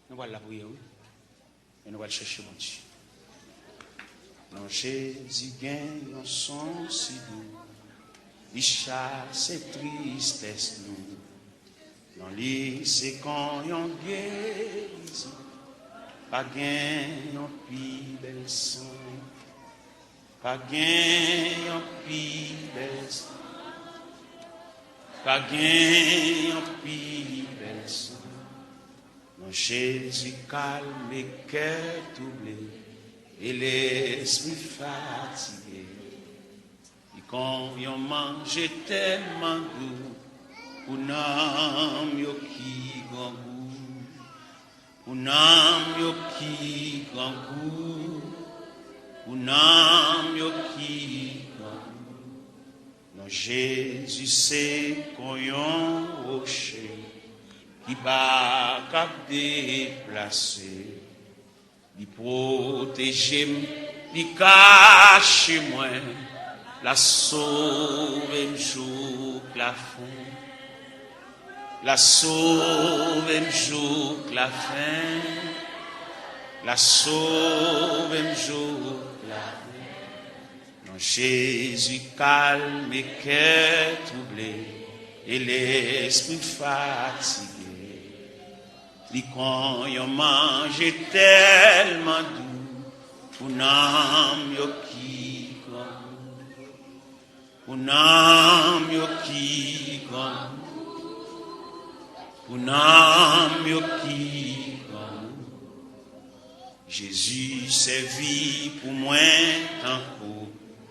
Nous allons la prier, oui. Et nous allons chercher mon Dieu. Non, Jésus gagne un son si doux. Il chasse et tristesse nous. Non, lui, c'est quand on guérit. Pas gagne un plus bel son. Pas gagne un plus bel son. Pas gagne un plus bel son. Non, Jésus calme les cœurs troublés et l'esprit fatigué. Et quand on mange tellement doux, un homme qui grand goût, un homme qui grand goût, un homme qui grand goût. Non, Jésus c'est qu'on yon rocher qui va cap déplacer. Il protège, il cache moi, la sauve un jour la fin, la sauve un jour la fin, la sauve un jour la fin. Non, Jésus calme et cœur troublé et l'esprit fatigué. Li quand yon mange tellement doux, un âme yo qui grand, un âme yo qui grand, un âme yo qui grand. Jésus servit pour moi tant pour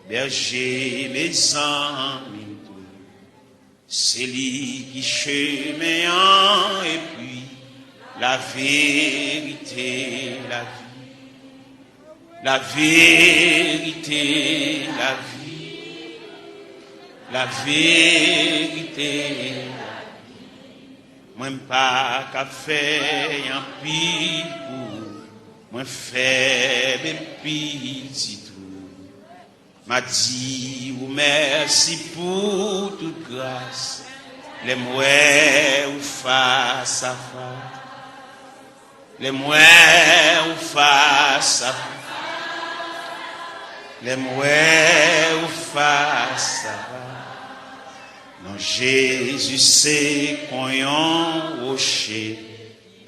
berger mes amis. C'est lui qui chemin et puis la vérité, la vie, la vérité, la vie, la vérité, la vie. Moi pas qu'à faire un pile pour moi faible petit tout. M'a dit ou merci pour toute grâce, les mouets ou face à face. Les mouets ou face à les mouets ou face à non, Jésus c'est qu'on yon rocher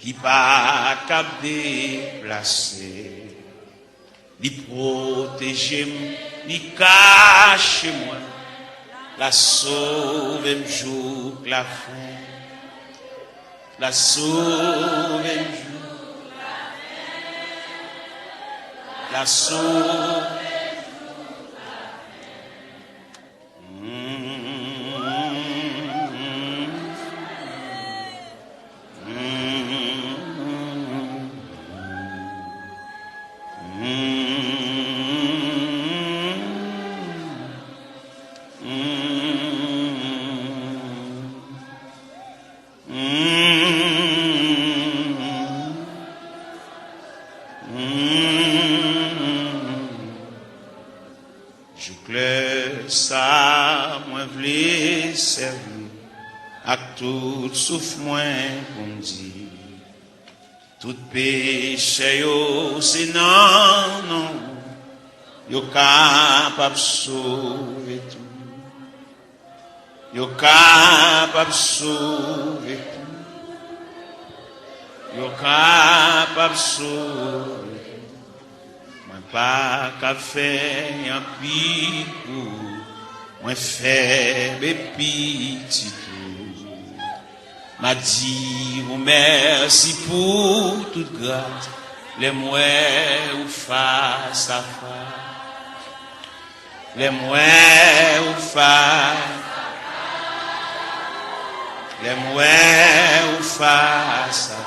qui pas cap déplacer. Il protège, il cache moi, la sauve un jour la fin, la sauve un jour. La sauve. Tout souffle moins pour me dire, tout péché yo c'est non, yo capable sauver tout, yo capable sauver tout, yo capable sauver tout. Moi pas qu'à faire un pire pour moi faible petit. M'a dit ou merci pour toute grâce, les mouets ou face à face, les mouets ou face, les mouets ou face à face.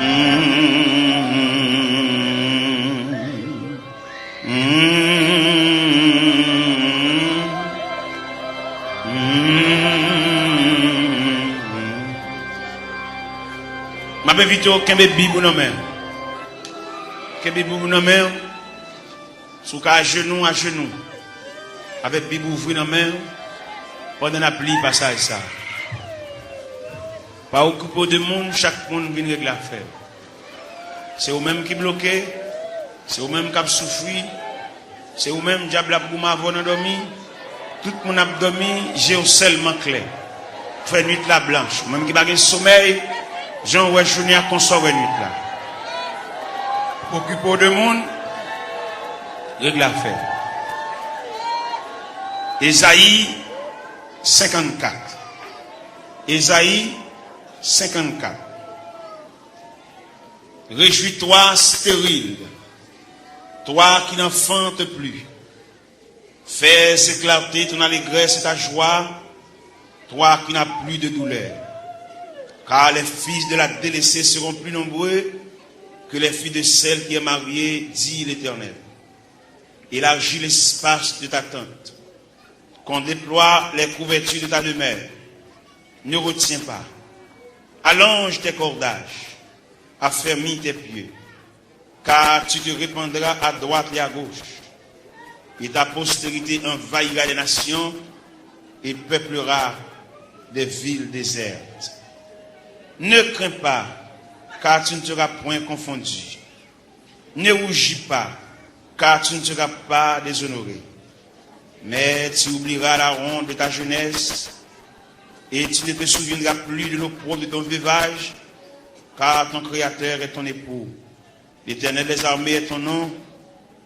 Ma invite au Kembe Bibou non mais. Kembe Bibou non mais. Sous à genoux. Avec Bibou ouvri non mais. Pendant la pluie passage ça. Pas occupé de monde, chaque monde vient régler l'affaire. C'est eux-mêmes qui bloquent, c'est eux-mêmes qui souffrent, c'est eux-mêmes qui ont m'avoir endormi. Tout le monde a dormi, j'ai seulement clair. Fait nuit la blanche, même qui n'a pas de sommeil, Jean ouais journée à consort nuit là. Occupé de monde, règle l'affaire. Ésaïe 54. Ésaïe 54. Réjouis-toi stérile, toi qui n'enfantes plus. Fais éclater ton allégresse et ta joie, toi qui n'as plus de douleur. Car les fils de la délaissée seront plus nombreux que les filles de celle qui est mariée, dit l'Éternel. Élargis l'espace de ta tente, qu'on déploie les couvertures de ta demeure. Ne retiens pas. Allonge tes cordages, affermis tes pieds, car tu te répandras à droite et à gauche, et ta postérité envahira les nations et peuplera des villes désertes. Ne crains pas, car tu ne seras point confondu. Ne rougis pas, car tu ne seras pas déshonoré. Mais tu oublieras la honte de ta jeunesse, et tu ne te souviendras plus de l'opprobre de ton veuvage, car ton Créateur est ton époux. L'Éternel des armées est ton nom,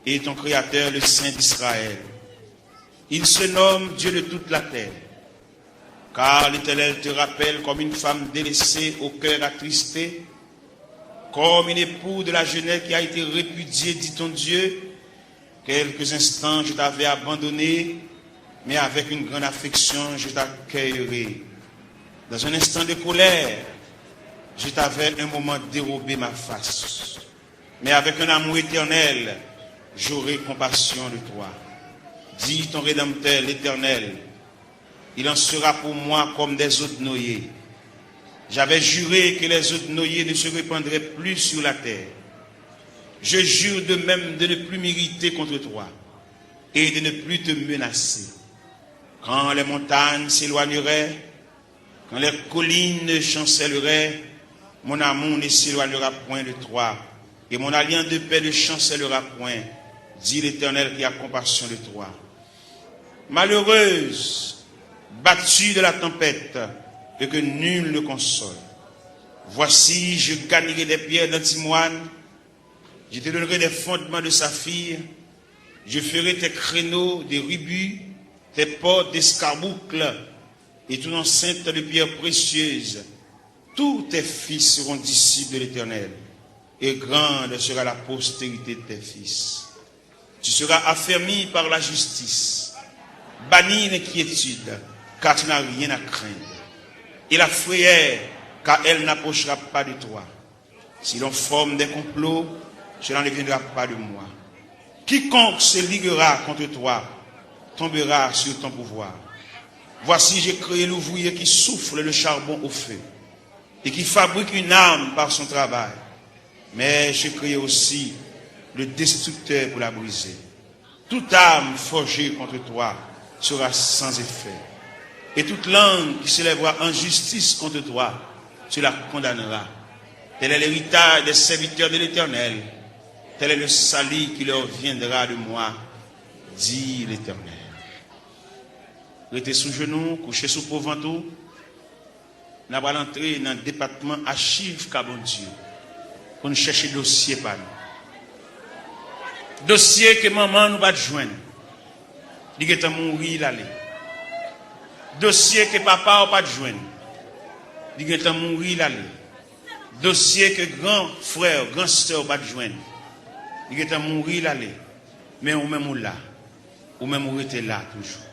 et ton Créateur le Saint d'Israël. Il se nomme Dieu de toute la terre, car l'Éternel te rappelle comme une femme délaissée au cœur attristé, comme une époux de la jeunesse qui a été répudiée, dit ton Dieu. Quelques instants je t'avais abandonné, mais avec une grande affection je t'accueillerai. Dans un instant de colère, je t'avais un moment dérobé ma face. Mais avec un amour éternel, j'aurai compassion de toi. Dis ton Rédempteur, l'Éternel, il en sera pour moi comme des eaux de noyer. J'avais juré que les eaux de noyer ne se répandraient plus sur la terre. Je jure de même de ne plus m'irriter contre toi et de ne plus te menacer. Quand les montagnes s'éloigneraient, quand les collines chancelleraient, mon amour ne s'éloignera point de toi, et mon alliance de paix ne chancellera point, dit l'Éternel qui a compassion de toi. Malheureuse, battue de la tempête, et que nul ne console. Voici, je gagnerai des pierres d'antimoine, je te donnerai des fondements de saphir, je ferai tes créneaux des rubis, tes portes d'escarboucles, et ton enceinte de pierres précieuses. Tous tes fils seront disciples de l'Éternel, et grande sera la postérité de tes fils. Tu seras affermi par la justice, banni l'inquiétude, car tu n'as rien à craindre. Et la frayeur, car elle n'approchera pas de toi. Si l'on forme des complots, cela ne viendra pas de moi. Quiconque se liguera contre toi tombera sur ton pouvoir. Voici, j'ai créé l'ouvrier qui souffle le charbon au feu et qui fabrique une arme par son travail. Mais j'ai créé aussi le destructeur pour la briser. Toute arme forgée contre toi sera sans effet. Et toute langue qui s'élèvera en justice contre toi, tu la condamneras. Tel est l'héritage des serviteurs de l'Éternel. Tel est le salut qui leur viendra de moi, dit l'Éternel. Restez sous genoux, couchez sous pauvre-ventou. Nous allons entrer dans le département archives Cabon Dieu pour nous chercher dossier par nous. Dossier que maman nous va joindre. Il est mourir l'aller. Dossier que papa n'a pas joindre. Il est mourir l'aller. Dossier que grand frère, grand sœur va joindre. Il est mourir l'aller. Mais ou même là. Ou même ou était là toujours.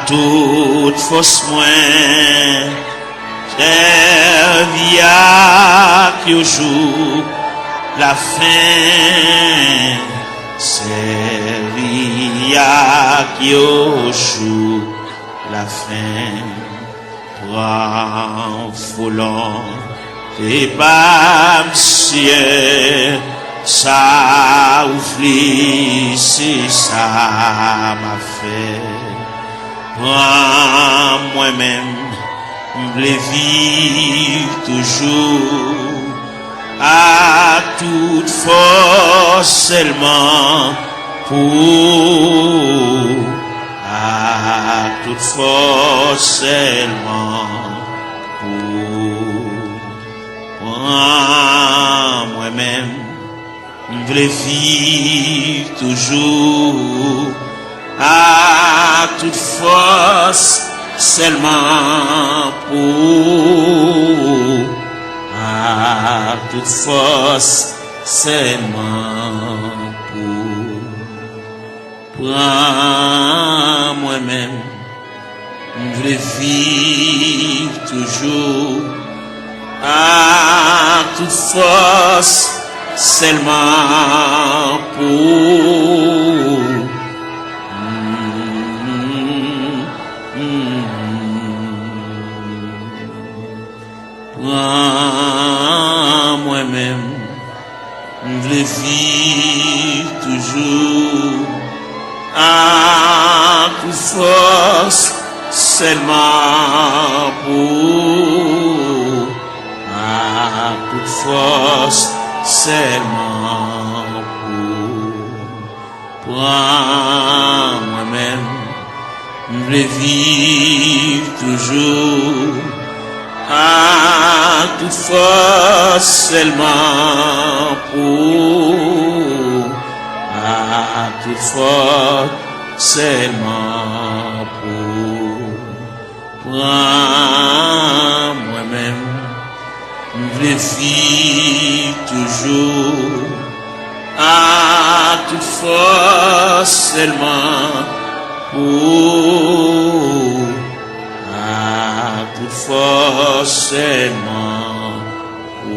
Toute force moins servia qui au jour la fin servia qui au jour la fin toi volant et pas monsieur ça ouvri c'est ça m'a fait moi-même, je vivre toujours à toute force seulement pour à toute force seulement pour moi-même, je veux vivre toujours à toute force, seulement pour, à toute force, seulement pour. Prends moi-même, je veux vivre toujours à toute force, seulement pour. Prends moi-même, je veux vivre toujours à toute force, seulement pour, à toute force, seulement pour. Prends moi-même, je veux vivre toujours à toute force, seulement pour, à toute force, seulement pour. Prends moi-même, je veux vivre toujours à toute force, seulement pour, à toute force, seulement pour.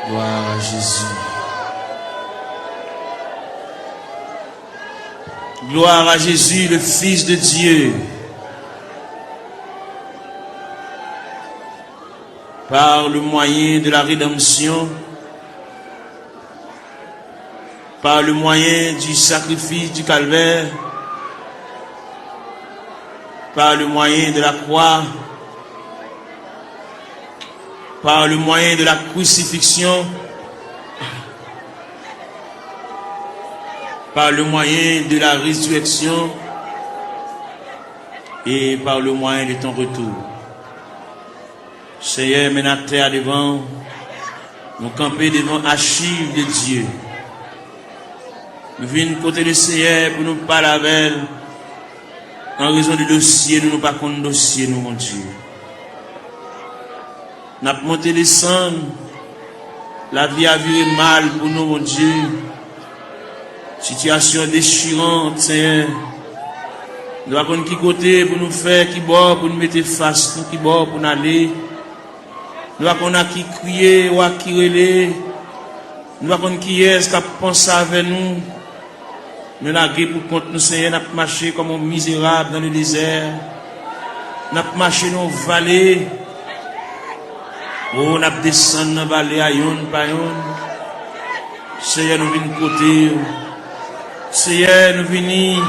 Gloire à Jésus. Gloire à Jésus, le Fils de Dieu. Par le moyen de la rédemption, par le moyen du sacrifice du calvaire, par le moyen de la croix, par le moyen de la crucifixion, par le moyen de la résurrection et par le moyen de ton retour. Seigneur, mets notre terre devant, nous camper devant archives de Dieu. Nous venons côté du Seigneur pour nous parler avec elle. En raison du dossier, nous ne pas contre dossier, nous, mon Dieu. Nous avons monté les cendres. La vie a viré mal pour nous, mon Dieu. Situation déchirante, Seigneur. Nous avons qui côté pour nous faire, qui bord pour nous mettre face, nous qui bord pour nous aller. Nous avons qui crier ou qui relais. Nous avons qui est-ce qui pense avec nous. Nous avons pour contre nous, Seigneur, nous avons marché comme un misérable dans le désert. Nous avons marché dans les vallées. Oh, nous avons descendu dans les vallées à yon, par yon. Seigneur, nous venons côté. Seigneur, nous venons.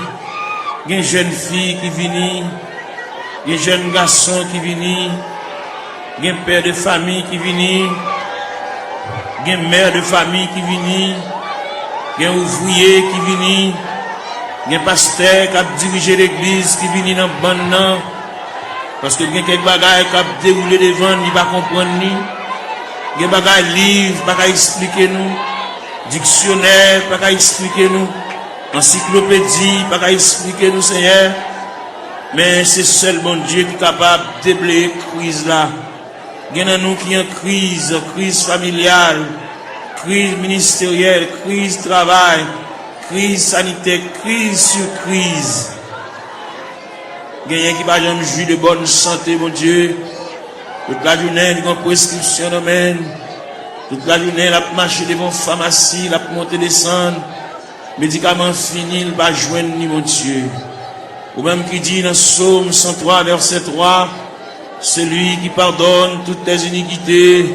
Il y a une jeune fille qui vient. Il y a un jeune garçon qui vient. Il y a un père de famille qui vient. Il y a une mère de famille qui vient. Il y a un ouvrier qui vient. Il y a un pasteur qui a dirigé l'église qui vient dans le banc. Parce que il y a quelques bagages qui a déroulé devant, il ne va pas comprendre. Il y a des bagages livres, il ne va pas expliquer nous. Dictionnaire, il ne va pas expliquer nous. Encyclopédie, il ne va pas expliquer nous, Seigneur. Mais c'est seul bon Dieu qui est capable de déblayer la crise là. Il y a nous qui ont crise familiale, crise ministérielle, crise travail, crise sanitaire, crise sur crise. Il y a qui va jamais jouir de bonne santé, mon Dieu. Toute la journée, il y a une prescription domaine. Toute la journée, il a marché devant la pharmacie, il a monté descendre. médicament fini, il va joindre ni mon Dieu. Ou même qui dit dans Psaume 103, verset 3, c'est lui qui pardonne toutes tes iniquités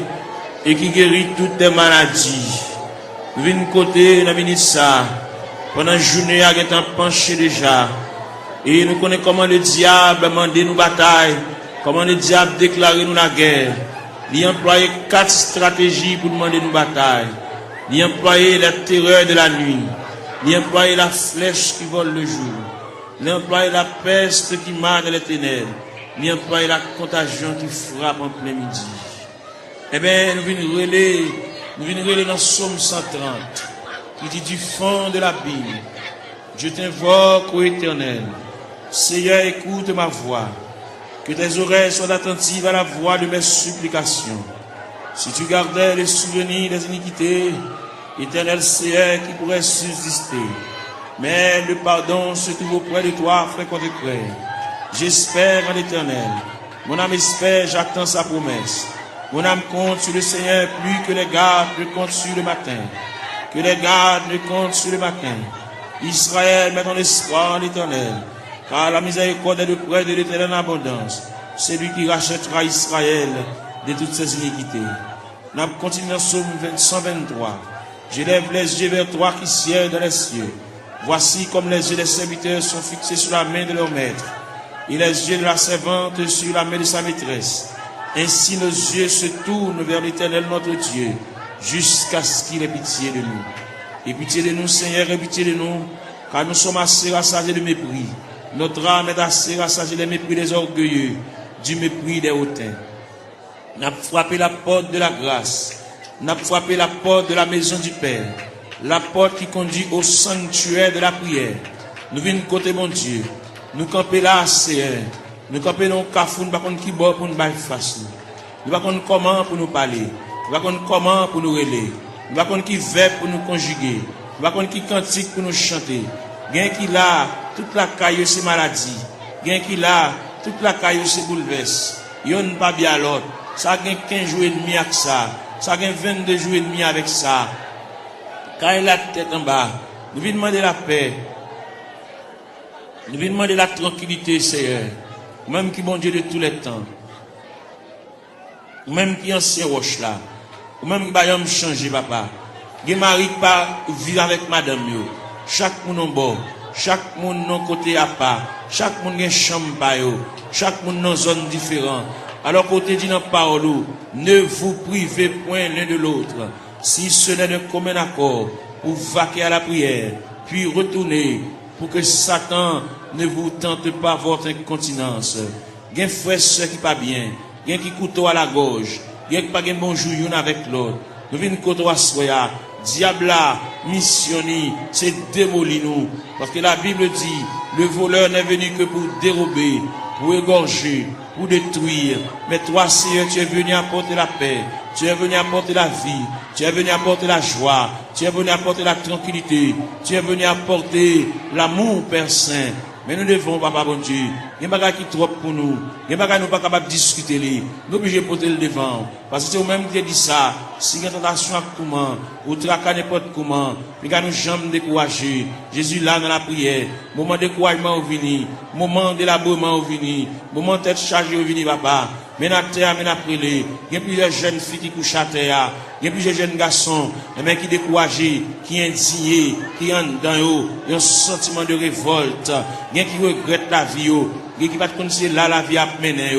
et qui guérit toutes tes maladies. Nous venons côté, nous venons ça. Pendant la journée, il est penché déjà. Et nous connaissons comment le diable a demandé nous bataille, comment le diable a déclaré nous la guerre. Il a employé 4 stratégies pour demander nous bataille. Il a employé la terreur de la nuit. Il a employé la flèche qui vole le jour. Il a employé la peste qui marche dans les ténèbres. Il a employé la contagion qui frappe en plein midi. Eh bien, nous venons relayer dans Psaume 130, qui dit du fond de la Bible, je t'invoque, ô Éternel. Seigneur, écoute ma voix. Que tes oreilles soient attentives à la voix de mes supplications. Si tu gardais les souvenirs des iniquités, Éternel Seigneur, qui pourrait subsister. Mais le pardon se trouve auprès de toi, frère contre frère. J'espère en l'Éternel. Mon âme espère, j'attends sa promesse. Mon âme compte sur le Seigneur plus que les gardes ne comptent sur le matin. Que les gardes ne comptent sur le matin. Israël, met ton espoir en l'Éternel. Car la miséricorde est de près de l'Éternel en abondance. C'est lui qui rachètera Israël de toutes ses iniquités. Nous continuons dans Psaume 123. J'élève les yeux vers toi qui sièges dans les cieux. Voici comme les yeux des serviteurs sont fixés sur la main de leur maître, et les yeux de la servante sur la main de sa maîtresse. Ainsi nos yeux se tournent vers l'Éternel notre Dieu, jusqu'à ce qu'il ait pitié de nous. Et pitié de nous, Seigneur, et pitié de nous, car nous sommes assez rassasiés de mépris. Notre âme est assez rassasiée des mépris des orgueilleux, du mépris des hautains. N'a frappé la porte de la grâce, n'a frappé la porte de la maison du Père, la porte qui conduit au sanctuaire de la prière. Nous venons côté mon Dieu, nous camper là, Seigneur. Nous camper dans le cafou, nous ne savons pas qui bord pour nous battre face. Nous ne savons pas comment pour nous parler. Nous ne savons pas comment pour nous relayer. Nous ne savons pas qui verbe pour nous conjuguer. Nous ne savons pas qui cantique pour nous chanter. Gain qui là, toute la caille c'est maladie. Gain qui là, toute la caille c'est bouleverse. Yon pas bien l'autre. Ça gain 15 jours et demi avec ça. Ça gain 22 jours et demi avec ça. Quand il a la tête en bas, nous venons demander la paix. Nous venons demander la tranquillité, Seigneur. Même qui bon Dieu de tous les temps. Même qui ancien roche là. Même qui va me changer, papa. Qui mari pas vivre avec madame yo. Chaque monde en bord. Chaque monde non côté à part. Chaque monde a une chambre pa yo. Chaque monde dans zone différente. Alors côté dit dans parole, ne vous privez point l'un de l'autre. Si ce n'est de commun accord pour vaquer à la prière, puis retourner pour que Satan ne vous tente pas votre incontinence. Gen frère soeur qui pas bien, gen qui couteau à la gorge, gen qui pas gen bonjour yon avec l'autre. Nous venons couteau à soya, diable là, missionné, c'est démolir nous. Parce que la Bible dit, le voleur n'est venu que pour dérober, pour égorger, pour détruire. Mais toi, Seigneur, tu es venu apporter la paix. Tu es venu apporter la vie. Tu es venu apporter la joie. Tu es venu apporter la tranquillité. Tu es venu apporter l'amour, Père Saint. Mais nous devons, papa bon Dieu, il y a des bagages qui trop pour nous. Il y a des bagages qui nous pas capables de discuter. Nous sommes obligés de porter le devant. Parce que c'est vous-même qui dit ça. Si il y a une tentation à comment, ou traquer n'importe comment, puis nous jamais décourager. Jésus là dans la prière. Moment de découragement au vini. Moment d'élaboration au vini. Moment de tête chargée au vini, papa. Mais na terre, mais na prélé. Il y a plusieurs jeunes filles qui couchent à terre. Il y a plusieurs jeunes garçons, mais qui découragés, qui indignés, qui ont dans eux, un sentiment de révolte. Il y a qui regrettent la vie. Il y a qui ne connaissent pas là la vie à mener.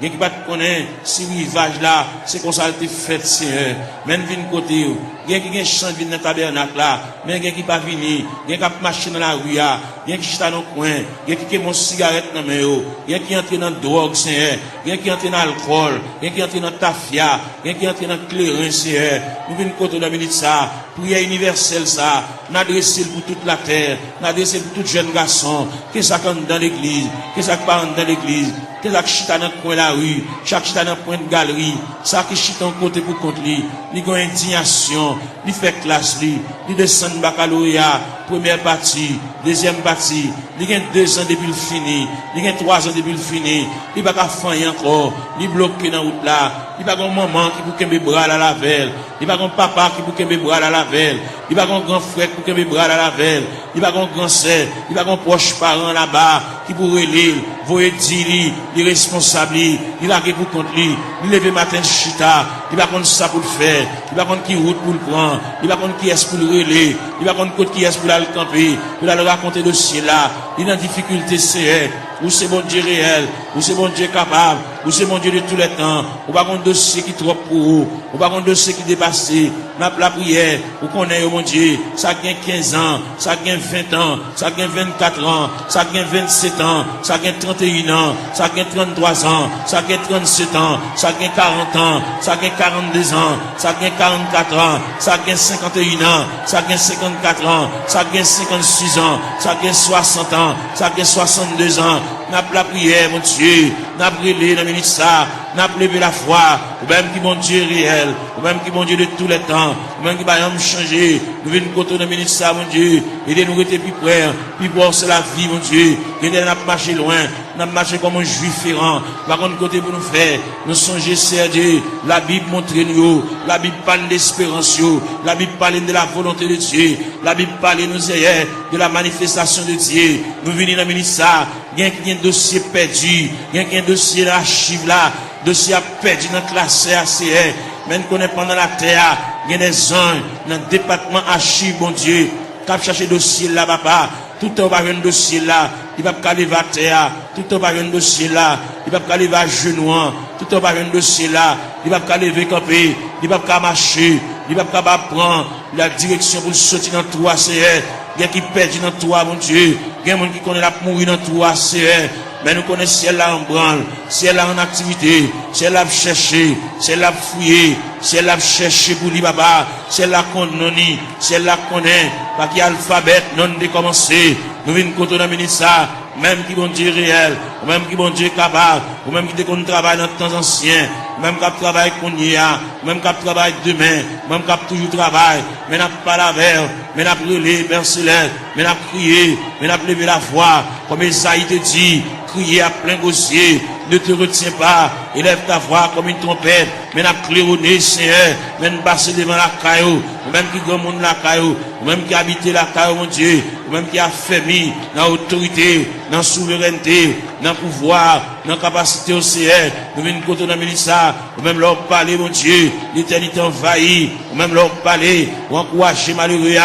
Il y a qui ne connaissent pas si rivage là, c'est comme ça que fait, Seigneur. Même vin côté. Il y a qui chante dans le tabernacle là, mais il y a qui pas venir. Il y a qui marche dans la rue. Il y a qui chita dans le coin. Il y a qui mon cigarette dans la main. Il y a qui entre dans la drogue, Seigneur. Il y a qui entre dans l'alcool. Il y a qui entre dans la tafia. Il y a qui entre dans le clairin, Seigneur. Nous venons côté de la minute ça. Prière universelle ça. N'adresser pour toute la terre. N'adresser pour tout jeune garçon. Qu'est-ce ça dans l'église? Qu'est-ce ça parle dans l'église? chaque chita dans coin la rue, chaque chita dans point de galerie, ça qui chita en côté pour contre lui, il a indignation, il fait classe lui, il descend baccalauréat, première partie, deuxième partie, il a 2 ans depuis le fini, il a 3 ans depuis le fini, il va pas faire encore, il bloqué dans route là, il va pas un maman qui pour qu'un bras à la velle, il va pas un papa qui pour qu'un bras à la velle, il va pas un grand frère pour qu'un bras à la velle, il va pas un grand sœur, il va pas un proche parent là-bas qui pour relire, voyer dire les responsables, il a pour contre lui, il lever matin chita, il va contre ça pour le faire, il va contre qui route pour le prendre, il va contre qui est pour le relais, il va contre qui est pour aller camper, pour aller raconter le ciel là, il a une difficulté c'est ou c'est bon Dieu réel, ou c'est bon Dieu capable, ou c'est bon Dieu de tous les temps, ou pas un dossier qui est trop pour vous, ou pas un dossier qui dépasse, la prière, ou qu'on est, mon Dieu, ça gagne 15 ans, ça gagne 20 ans, ça gagne 24 ans, ça gagne 27 ans, ça gagne 31 ans, ça gagne 33 ans, ça gagne 37 ans, ça gagne 40 ans, ça gagne 42 ans, ça gagne 44 ans, ça gagne 51 ans, ça gagne 54 ans, ça gagne 56 ans, ça gagne 60 ans, ça gagne 62 ans, n'a pas la prière, mon Dieu, n'a pas brûlé dans minute ça, n'a pas levé la foi, ou même qui mon Dieu réel, ou même qui mon Dieu de tous les temps, ou même qui va me changer, nous venons côté dans minute ça, mon Dieu, aidez-nous rester plus près, puis voir c'est la vie, mon Dieu, aidez-nous à marcher loin, n'a marché comme un juif errant, par contre côté pour nous faire, nous songer, c'est Dieu, la Bible montre nous, la Bible parle d'espérance, la Bible parle de la volonté de Dieu, la Bible parle nous hier de la manifestation de Dieu, nous venons dans minute ça, il y a un dossier perdu, il y a un dossier d'archive là, dossier perdu dans la classe ACR, même qu'on est pendant la terre, il y a des anges dans le département archive, bon Dieu, qui a cherché dossier là, papa, tout le temps va un dossier là, il va pas aller à terre, tout le temps va un dossier là, il va pas aller à genoux, tout le temps va un dossier là, il va pas lever camper, il va pas marcher, il va pas prendre la direction pour sortir dans tout ACR, il y a qui perdu dans toi, mon Dieu, il y a des gens qui connaissent la mourir dans tout ACR, mais nous connaissons ciel là en branle, ciel là en activité, ciel là chercher, ciel là fouiller, ciel là chercher pour lui papa, ciel là connaît, ciel là connaît, pas qu'il y a alphabet non décommencé, nous venons côté dans ministre ça, même qui bon Dieu réel, ou même qui bon Dieu capable, ou même qui qu'on travaille dans le temps ancien, même qui travaille qu'on y a, même qui travaille demain, même qui toujours travaille, mais n'a pas la verre, mais n'a brûlé, Père Céleste, mais n'a crié, mais n'a levé la voix, comme Esaïe te dit, crier à plein gosier, ne te retiens pas, élève ta voix comme une trompette, mais n'a claironné, Seigneur, même passer devant la caillou, ou même qui grand monde la caillou, ou même qui habite la caillou, mon Dieu, ou même qui a fermé dans l'autorité, dans la souveraineté, dans le pouvoir, dans la capacité au Seigneur, nous venons côté dans le ministère, ou même leur parler, mon Dieu, l'éternité envahie, ou même leur parler, ou encourager malheureux,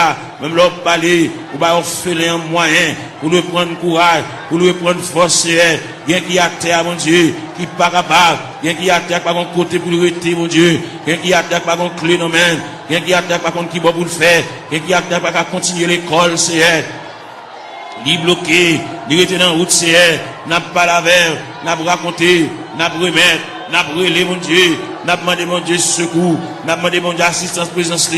même leur parler, ou bah faire un moyen, pour lui prendre courage, pour lui prendre force, bien qu'il y a terre, mon Dieu, qui pas capable, bien qu'il y a terre, pas mon côté pour le rester, mon Dieu, bien qu'il y a terre, pas mon clé, non, même, bien qu'il y a terre, pas contre qui va pour le faire, bien qu'il y a terre, pas continuer l'école, c'est ni bloqué, ni rester dans la route, c'est n'a pas la verre, n'a pas raconté, n'a pas remettre, n'a pas relé, mon Dieu, n'a pas demandé, mon Dieu, secours, n'a pas demandé, mon Dieu, assistance, présence,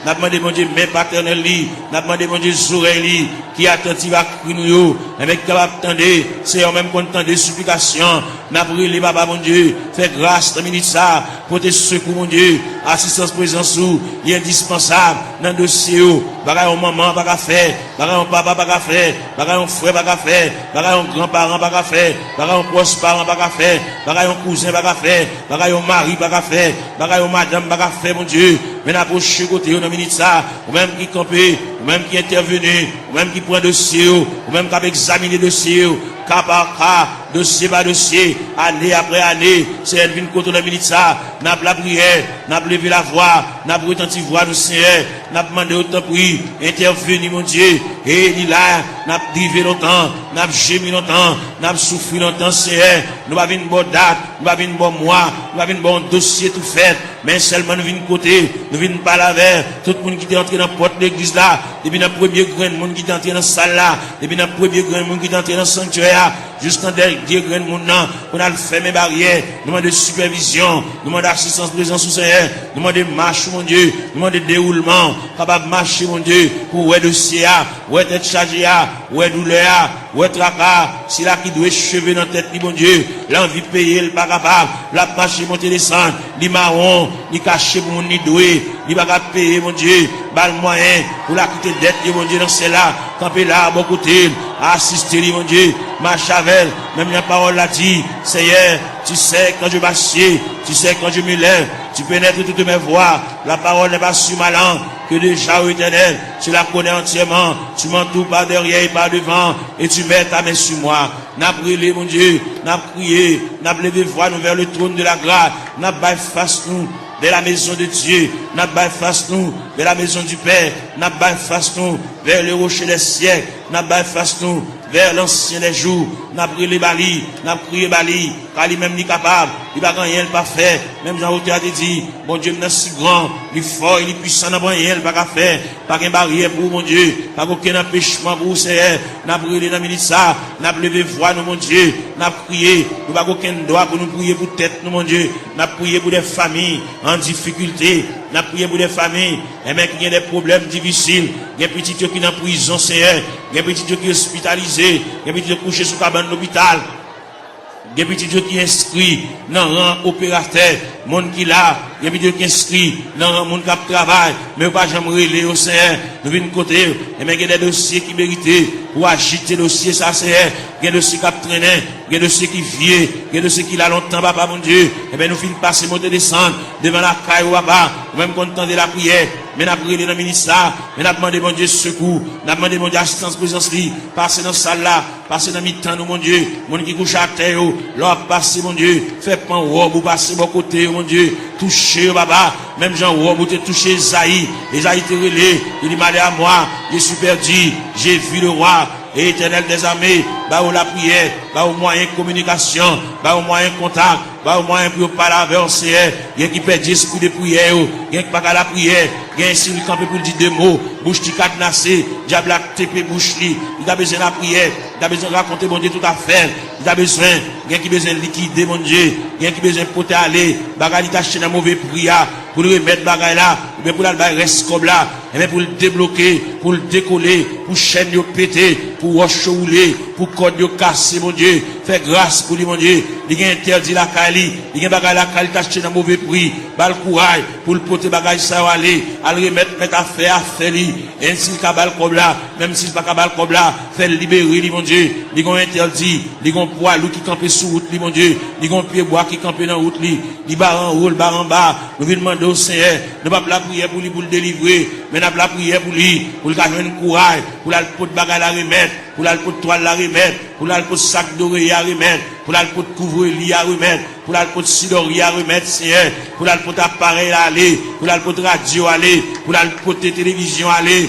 n'a pas demandé, mon Dieu, main paternelle, n'a pas demandé, mon Dieu, oreilles, qui attentive à crier nous, avec capable d'attendre, c'est en même content des supplications, n'a pas relé, papa, mon Dieu, fais grâce, dans minute ça, pour tes secours, mon Dieu, assistance, présence, il est indispensable, dans le dossier, bagaille, maman, pas qu'à faire, bagaille, papa, pas qu'à faire, bagaille, frère, pas qu'à faire, bagaille, grand-parent, pas qu'à faire, bagaille, proche parent, pas qu'à faire, bagaille, cousin, pas qu'à faire, bagaille, mari, pas qu'à faire, bagaille, madame, pas qu'à faire, mon Dieu, mais n'approche côté, dans minute ça, ou même qui campé, ou même qui intervenu, ou même qui prend dossier, ou même qui a examiné dossier, cas par cas, dossier par dossier, année après année, c'est elle vient côté de la minute ça, n'a pas la prière, n'a pas levé la voix, n'a pas retenti voix du Seigneur, n'a pas demandé autant prix, intervenu mon Dieu, et il là, n'a pas drivé longtemps, n'a pas gémi longtemps, n'a pas souffri longtemps, Seigneur, nous avons une bonne date, nous avons une bonne mois, nous avons une bon dossier tout fait, mais seulement nous venons côté, nous venons pas la vers, tout le monde qui est entré dans la porte de l'église là, depuis le premier grand monde qui est entré dans la salle là, depuis le premier grand monde qui est entré dans le sanctuaire, jusqu'en dernier grain de monde, on a le fait mes barrières, nous demandons de supervision, nous demandons d'assistance présence au Seigneur, nous demandons de marche, mon Dieu, nous demandons de déroulement, capable de marcher, mon Dieu, pour ouais dossier, ouais tête chargée, ouais douleur, ouais tracas, si là qui doit cheveux dans tête, mon Dieu, l'envie de payer, le pas capable, la marcher, monter, descendre, ni marron, ni caché pour mon ni doué, ni pas capable payer, mon Dieu, bal moyen, pour la quitter dette, mon Dieu, dans celle-là, camper là, bon côté, assister, mon Dieu, marche avec, même la parole l'a dit, Seigneur, tu sais quand je m'assieds, tu sais quand je me lève, tu pénètres toutes mes voies, la parole n'est pas sur ma langue, que déjà, ô Éternel, tu la connais entièrement, tu m'entoures par derrière et par devant, et tu mets ta main sur moi. N'a brûlé, mon Dieu, n'a prié, n'a levé voix nous vers le trône de la grâce, n'a baillé face nous vers la maison de Dieu, n'a baillé face nous vers la maison du Père, n'a baillé face nous vers le rocher des siècles, n'a baillé face nous vers l'ancien des jours, n'a brûlé Bali, n'a prié Bali, car lui-même n'est capable, il va rien pas faire, même Jean-Auteur a dit, bon Dieu, il est si grand, il est fort, il est puissant, n'a rien pas faire, pas qu'une barrière pour mon Dieu, pas aucun empêchement pour Seigneur, n'a brûlé dans le ministère, n'a levé voix, nous, mon Dieu, n'a prié, nous pas aucun droit pour nous prier pour tête, nous, mon Dieu, n'a prié pour des familles en difficulté, n'a prié pour des familles, et même qui ont des problèmes difficiles, il y a des petits qui sont en prison, Seigneur, il y a des petits qui sont hospitalisés, il y a des petits qui sont couchés sous cabane d'hôpital, il y a des petits qui sont inscrits dans le rang opérateur, monde qui là, il y a des petits qui sont inscrits dans le rang monde qui travaille, mais pas jamais relé au Seigneur, nous venons côté, et même il y a des dossiers qui méritent pour agiter le dossier, ça Seigneur, il y a des dossiers qui traînent, il y a des dossiers qui viennent, il y a des dossiers qui là longtemps, papa mon Dieu, et bien nous finissons passer, monter, descendre, devant la caille, papa, même content de la prière, mais n'a prié dans le ministère, mais n'a demandé mon Dieu secours, n'a demandé mon Dieu assistance présence li, passer dans salle là, passer dans mi-temps nous mon Dieu, mon qui couche à terre, l'or passer mon Dieu, fait pan robe ou passer bon côté mon Dieu, toucher papa, même Jean robe ou te toucher Esaïe, Esaïe te relé, il dit malé à moi, je suis perdu, j'ai vu le roi, et Éternel des armées, bah au la prière, bah au moyen de communication, bah au moyen de contact, bah au moyen pour parler avec le Seigneur, il y a qui perd l'esprit de prière, il y a qui pas à la prière, il y a un Cyril campé pour dire deux mots, bouche qui cadenassé, diable a TP bouche li, il a besoin de la prière, il a besoin de raconter mon Dieu tout à fait, il a besoin, il y a qui besoin de liquider mon Dieu, il y a qui besoin de porter aller, bagarre il acheté dans mauvais prix pour le remettre bagarre là, mais pour la reste comme là, et bien pour le débloquer, pour le décoller, pour chaîne de péter, pour roche rouler, pour code de casser mon Dieu, fais grâce pour lui mon Dieu, il a interdit la Kali, il y a bagarre la Kali acheté dans mauvais prix, bal courage pour le porter bagarre ça aller, à le remettre mettre à faire lui, ainsi le bal comme là, même s'il pas bal comme là, fait libérer lui mon Dieu, il a interdit, il a poids qui campe sur route lui mon Dieu, il a pied bois qui campe dans route lui, il bar en haut, le bar en bas, nous venons demander au Seigneur, ne pas la prière pour lui pour le délivrer, mais n'a pas la prière pour lui, pour le gagner un courage, pour la pot de bagarre la remettre, pour la pot de toile la remettre, pour la pot de sac d'oreille à remettre, pour la pot de couvre-lit à remettre, pour la pot de sidori à remettre, Seigneur, pour la pot d'appareil à aller, pour la pot de radio à aller, pour la pot de télévision à aller,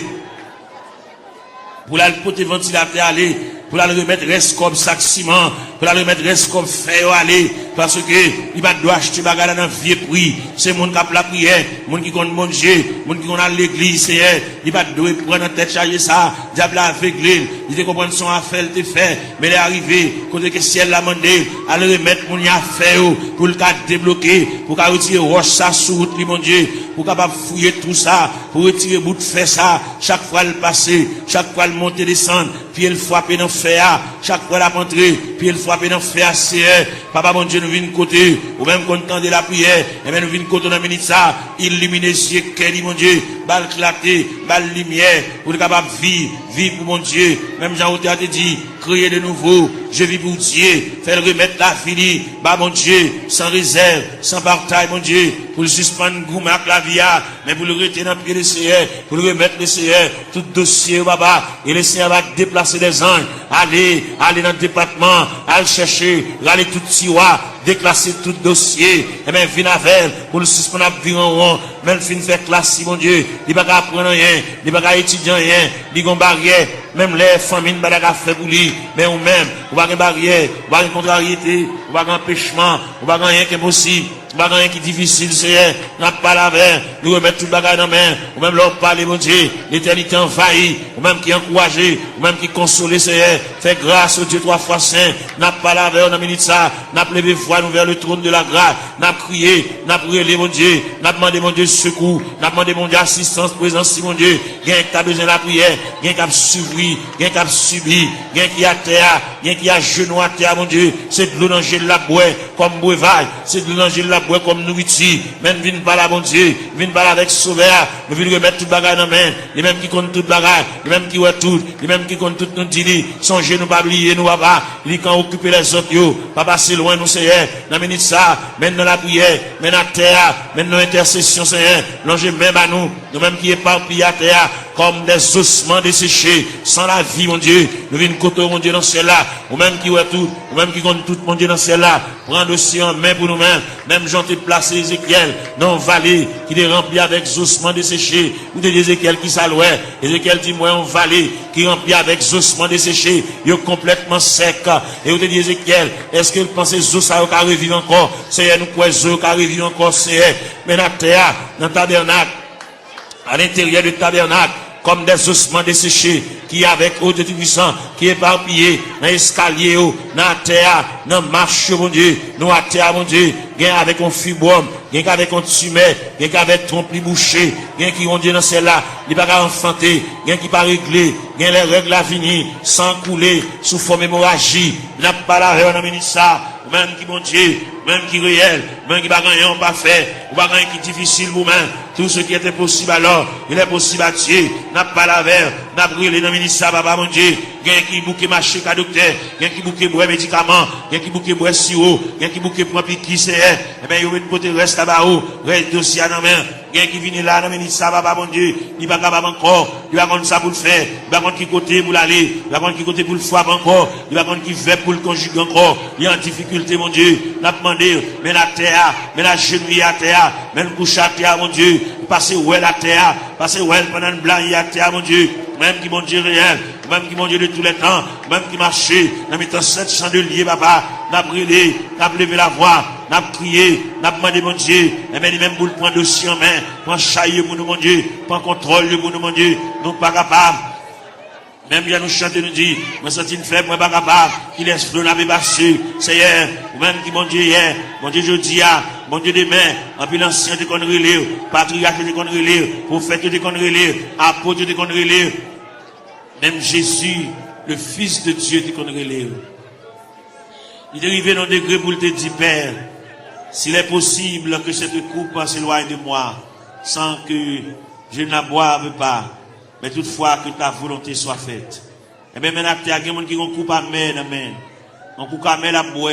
pour la pot de ventilateur à aller, pour la remettre reste comme sac ciment, pour la remettre reste comme fer à aller, parce que il va doit acheter bagarre dans vieux prix, c'est mon qui a la prière, mon qui compte manger, mon qui compte à l'église, Seigneur, il va devoir prendre en tête charger ça, diable aveuglé, il te comprend son affaire te fait, mais il est arrivé, côté que ciel l'a demandé, à le remettre mon affaire, pour le cas débloquer, pour qu'à retirer roche ça sous route, mon Dieu, pour capable fouiller tout ça, pour retirer bout de fer ça, chaque fois le passer, chaque fois le monter, descendre, puis il frapper dans fer, chaque fois la rentrer, puis il frapper dans fer, Seigneur, papa mon Dieu, nous venons côté, ou même content de la prière, et bien nous venons côté dans le ministère, illuminer les yeux, mon Dieu, balle clarté, balle lumière, pour être capable de vivre pour mon Dieu, même Jean-Auteur a dit, créer de nouveau, je vis pour Dieu, faire remettre la fini, bah mon Dieu, sans réserve, sans bataille, mon Dieu, pour le suspendre, gourmet avec la vie, mais pour le retirer dans le pied du Seigneur, pour le remettre le Seigneur, tout dossier, papa, et le Seigneur va déplacer des anges, aller dans le département, aller chercher, aller tout tiroir, déclasser tout dossier, et bien, venir avec, pour le suspendre, venir en rond, même fin faire classe, mon Dieu, il va pas apprendre rien, il va pas étudier rien, il va pas barrière, même les familles, il va pas faire pour lui, mais ou même, ou pas une barrière, ou pas une contrariété, ou pas un empêchement, ou pas rien qui est possible, Bagay qui difficile, Seigneur, n'a pas la veine, nous remettre tout bagay dans la main, ou même leur parler, mon Dieu, l'éternité envahie, ou même qui encourage, ou même qui console, Seigneur, fait grâce au Dieu 3 fois saint, n'a pas la veine, on a mis ça, n'a pas levé foi, nous vers le trône de la grâce, n'a crié, n'a prié, mon Dieu, n'a demandé, mon Dieu, secours, n'a demandé, mon Dieu, assistance, présence, mon Dieu, gain qui a besoin de la prière, gain qui a subi, gain qui a subi, gain qui a terre, gain qui a genou à terre, mon Dieu, c'est de l'eau dans le la boue, comme breuvage, c'est de l'eau dans le la boue, comme nourriture, même viens pas là, mon Dieu, viens pas là avec sauveur, nous venons remettre tout bagage dans la main, les mêmes qui comptent tout bagage, les mêmes qui voient tout, les mêmes qui comptent tout nous dit, songez nous pas oublier, nous papa, les quand occuper les autres, yo, pas passer loin, nous, Seigneur, dans minute ça, maintenant la prière, maintenant la terre, maintenant l'intercession, Seigneur, longez même à nous, nous-mêmes qui éparpillés à terre, comme des ossements desséchés, sans la vie, mon Dieu, nous venons côté, mon Dieu, dans celle-là, ou même qui voit tout, ou même qui compte tout, mon Dieu, dans celle-là, prendre aussi en main pour nous-mêmes, même j'en t'ai placé Ézéchiel, dans vallée, qui est rempli avec ossements desséchés, ou de Ézéchiel qui s'allouait, Ézéchiel dit, moi, en vallée, qui est rempli avec ossements desséchés, il est complètement sec, et vous te dit, Ézéchiel, est-ce que vous pensez, ça va revivre encore, Seigneur, nous croyons, ça va revivre encore, Seigneur, mais la terre, dans le tabernacle, à l'intérieur du tabernacle, comme des ossements desséchés, qui avec eau de puissant, qui est éparpillé, dans l'escalier, dans la terre, dans la marche, mon Dieu, nous à terre, mon Dieu, gain avec un fibrome, gain avec un tumeur, gain avec trompe bouché, gain qui ont Dieu dans celle-là, il pas enfanter, gain qui pas réglé, gain les règles à venir, sans couler, sous forme hémorragie, n'a pas la règle, on a ça, même qui bon Dieu, même qui réel, même qui pas gagné, on pas fait, ou pas gagné qui difficile vous-même, tout ce qui était possible alors, il est possible à Dieu, n'a pas la verre, n'a brûlé dans le ministère, papa mon Dieu, gain qui bouquet marché qu'à docteur, gain qui bouquet boire médicaments, gain qui bouquet boire sirop, gain qui bouquet prend piqui c'est, eh ben, il y a une côté reste là-bas, reste dossier à la main, gain qui vient là dans le ministère, papa mon Dieu, il va capable encore, il va contre ça pour le faire, il va contre qui côté pour l'aller, il va contre qui côté pour le frapper encore, il va contre qui fait pour le conjuguer encore, il y a en difficulté, mon Dieu, n'a demandé, mais la terre, mais la genouille à terre, mais le couche à terre, mon Dieu, passer où est la terre, passer où est pendant le blanc à terre, mon Dieu, même qui mon Dieu réel, même qui mon Dieu de tous les temps, même qui marchait, dans mettant 700 de liés, papa, n'a brûlé, n'a levé la voix, n'a crié, n'a demandé, mon Dieu, et même pour le prendre dossier en main, prendre chaille pour nous, mon Dieu, prendre contrôle pour nous, mon Dieu, nous pas capables. Même bien nous chanter, nous dit, moi senti une faible, moi pas capable, qui laisse flot la passé, Seigneur, ou même qui mon Dieu hier, mon Dieu jeudi, mon Dieu demain, en plus l'ancien de conneries lire, patriarche de conneries lire, prophète de conneries lire, apôtre de conneries lire, même Jésus, le Fils de Dieu de conneries lire. Il est arrivé dans un degré pour te dire, Père, s'il est possible que cette coupe s'éloigne de moi, sans que je ne la boive pas, mais toutefois que ta volonté soit faite. Et bien maintenant, il y a des gens qui ont coupé à main, on coupe à main la boue,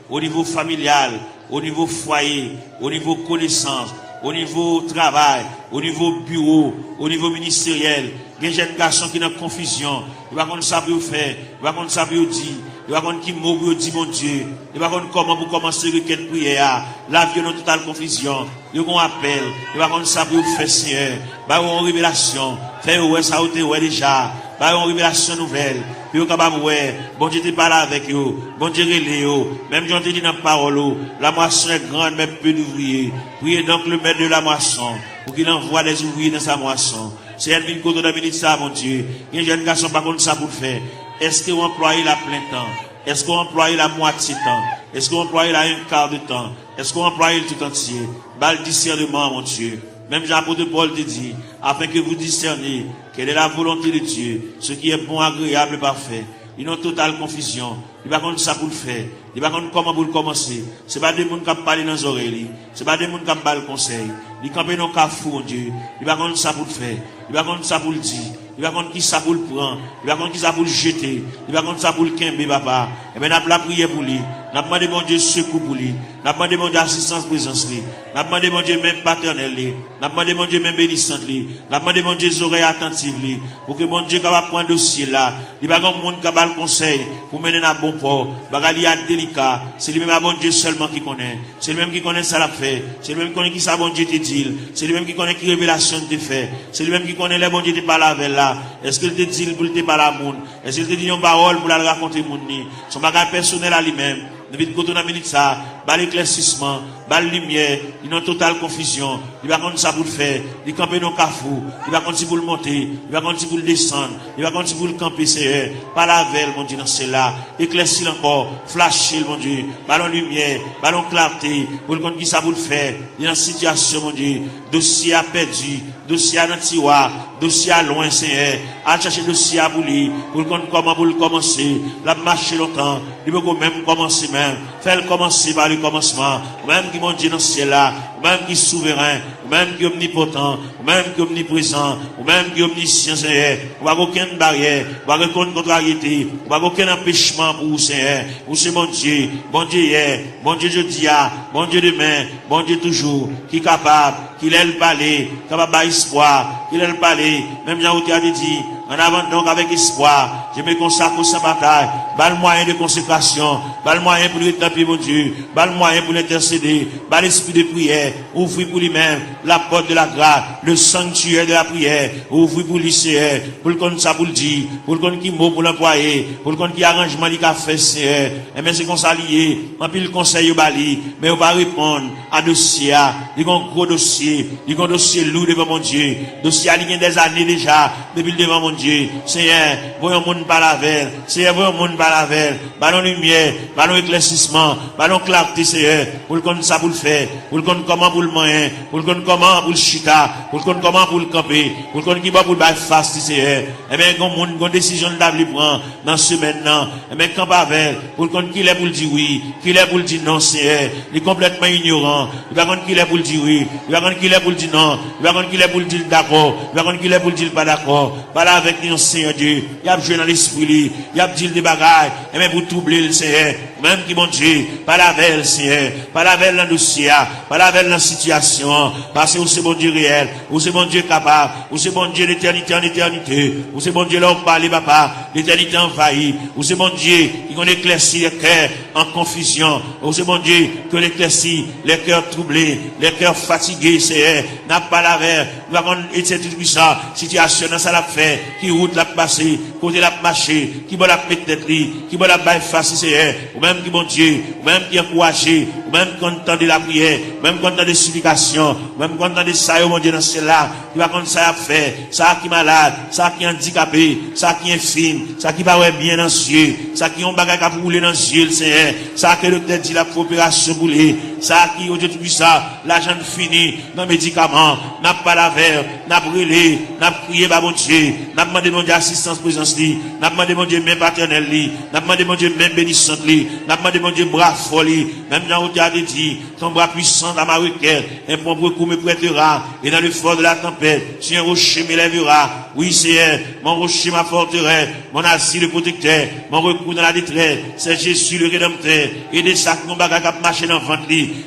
au niveau familial, au niveau foyer, au niveau connaissance, au niveau travail, au niveau bureau, au niveau ministériel. Il y a des jeunes garçons qui sont en confusion. Ils ne savent pas ça pour faire, ils ne savent pas ça pour dire, ils ne savent pas qui mot pour dire mon Dieu, ils ne savent pas comment pour commencer requête prière. La vie est en totale confusion. Ils ont un appel, ils ne savent pas ça pour faire Seigneur. Ils ont une révélation. Fait ouais ça ou ouais déjà. Bah une révélation nouvelle. Puis capable ouais, bon Dieu te parle avec eux, bon Dieu relé eux. Même Jean te dit dans la parole, la moisson est grande mais peu d'ouvriers. Priez donc le maître de la moisson pour qu'il envoie des ouvriers dans sa moisson. C'est elle qui côté de ça mon Dieu. Il y a un jeune garçon pas contre ça pour faire. Est-ce que vous employez la plein temps? Est-ce qu'on emploie la moitié temps? Est-ce qu'on emploie la un quart de temps? Est-ce qu'on emploie le tout entier? Bah le discernement mon Dieu. Même Jean-Apôtre Paul te dit, afin que vous discerniez quelle est la volonté de Dieu, ce qui est bon, agréable et parfait. Ils ont totale confusion. Ils ne savent pas ça pour le faire. Ils ne savent pas comment pour le commencer. Ce n'est pas des gens qui parlent dans les oreilles. Ce n'est pas des gens qui parlent le conseil. Ils campent dans le cafou, mon Dieu. Ils ne savent pas ça pour le faire. Ils ne savent pas ça pour le dire. Ils ne savent pas qui ça pour le prendre. Ils ne savent pas qui ça pour le jeter. Ils ne savent pas ça pour le quimber, papa. Et bien, nous avons la prière pour lui. Nous avons demandé, mon Dieu, secours pour lui. Nous avons demandé, mon Dieu, assistance, présence, lui. Nous avons demandé, mon Dieu, même paternel, lui. Nous avons demandé, mon Dieu, même bénissante, lui. Nous avons demandé, mon Dieu, oreilles attentives, lui. Pour que, mon Dieu, capable prendre dossier là. Il n'y a pas de monde qui a le conseil pour mener à bon port. Il y a délicat. C'est lui-même, bon Dieu, seulement qui connaît. C'est lui-même qui connaît ça l'a fait. C'est lui-même qui connaît qui ça, bon Dieu, te dit. C'est lui-même qui connaît qui révélation te fait. C'est lui-même qui connaît les bon Dieu te parle avec là. Est-ce qu'il te dit pour te parler à monde? Est-ce qu'il te dit une parole pour la raconter monde? Son bagage personnel à lui-même. nous vite côté dans minute ça, bas l'éclaircissement, bas la lumière, il y a une totale confusion, il va contre ça pour le faire, il camper dans le cafou, il va contre pour le monter, il va contre pour le descendre, il va contre pour le camper, c'est pas la veille, mon Dieu, dans cela, éclaircir encore, flasher, mon Dieu, ballon lumière, ballon clarté, pour le compte qui ça pour le faire, il y a une situation, mon Dieu, dossier à perdu, dossier à dans tiroir, dossier à loin, Seigneur, à chercher dossier à bouler, pour le compte comment pour le commencer, la marcher longtemps, il peut même commencer même, faire commencer par le commencement, même qui mon Dieu dans ce ciel-là, même qui est souverain, même qui est omnipotent, même qui est omniprésent, même qui est omniscient, Seigneur, on va aucune barrière, on va aucune contrariété, on va aucun empêchement pour vous, Seigneur, vous c'est mon Dieu hier, bon Dieu jeudi, bon Dieu demain, bon Dieu toujours, qui est capable, qu'il ait le palais, capable d'espoir, qu'il ait le palais, même Jean Routy a dit, en avant donc avec espoir, je me consacre sans bataille, bas le moyen de consécration, bas le moyen pour rétablir mon Dieu, bas le moyen pour l'intercéder, bas l'esprit de prière, ouvrir pour lui-même la porte de la grâce, le sanctuaire de la prière, ouvrir pour lui, Seigneur, pour le compte ça pour le dire, pour le compte qui mot pour l'employer, pour le compte qui arrangement il a fait, Seigneur, et bien c'est qu'on s'allie, en plus le conseil au bali, mais on va répondre à dossier, il y a un gros dossier, il y a un dossier lourd devant mon Dieu, dossier il y a des années déjà, depuis devant mon Dieu, Seigneur, voyons monde par la veille, Seigneur, voyons monde par la veille, ballon lumière, ballon éclaircissement, ballon clarté, Seigneur, pour le compte ça pour le faire, pour le compte comment pour le moyen, pour le compte comment pour le chita, pour le compte comment pour le camper, pour le compte qui va pour le bail fast, Seigneur, et bien, quand monde, quand décision de prendre dans ce maintenant, et bien, quand pas avec, pour le compte qu'il est pour le dire oui, qu'il est pour le dire non, Seigneur, il est complètement ignorant, il va compte qu'il est pour le dire oui, il va compte qu'il est pour le dire non, il va compte qu'il est pour le dire d'accord, il va compte qu'il est pour le dire pas d'accord, pas là avec nous, Seigneur Dieu, il y a joué dans l'esprit, il y a dit des bagailles, et même pour troubler le Seigneur, même qui mon Dieu, pas la veille, Seigneur, pas la veille dans le dossier, pas la veille dans la situation, parce que c'est bon Dieu réel, ou c'est bon Dieu capable, ou c'est bon Dieu d'éternité en éternité, ou c'est bon Dieu là où parler, papa, l'éternité envahie, ou c'est bon Dieu qui qu'on éclaircit les cœurs en confusion, ou c'est bon Dieu que l'éclaircit les cœurs troublés, les cœurs fatigués, Seigneur, n'a pas la veille, nous avons été tout ça, situation dans ça l'a fait, qui route l'a passé, côté l'a marché, qui va la mettre tête qui va la bailler face, Seigneur, ou même qui bon Dieu, ou même qui encouragé, ou même content de la prière, ou même content de supplication, ou même content de ça, mon Dieu, dans cela, qui va contre ça à faire, ça qui est malade, ça qui est handicapé, ça qui est infime, ça qui va bien dans les yeux, ça qui ont bagage à rouler dans les yeux, Seigneur, ça que le tête dit la coopération boulée, ça qui, aujourd'hui, ça, l'argent fini, dans les médicaments, n'a pas la verre, n'a brûlé, n'a prié, bah, mon Dieu, n'a demandé mon Dieu assistance, présence, n'a demandé mon Dieu même paternel, n'a demandé mon Dieu même bénissante, n'a demandé mon Dieu bras folie, même dans le théâtre dit, ton bras puissant dans ma requête, un bon beaucoup me prêtera, et dans le fort de la tempête, si un rocher m'élèvera, oui, Seigneur, mon rocher ma forteresse, mon asile protecteur, mon recours dans la détresse, c'est Jésus le Rédempteur, et des sacs, mon bagage qui marché dans le ventre,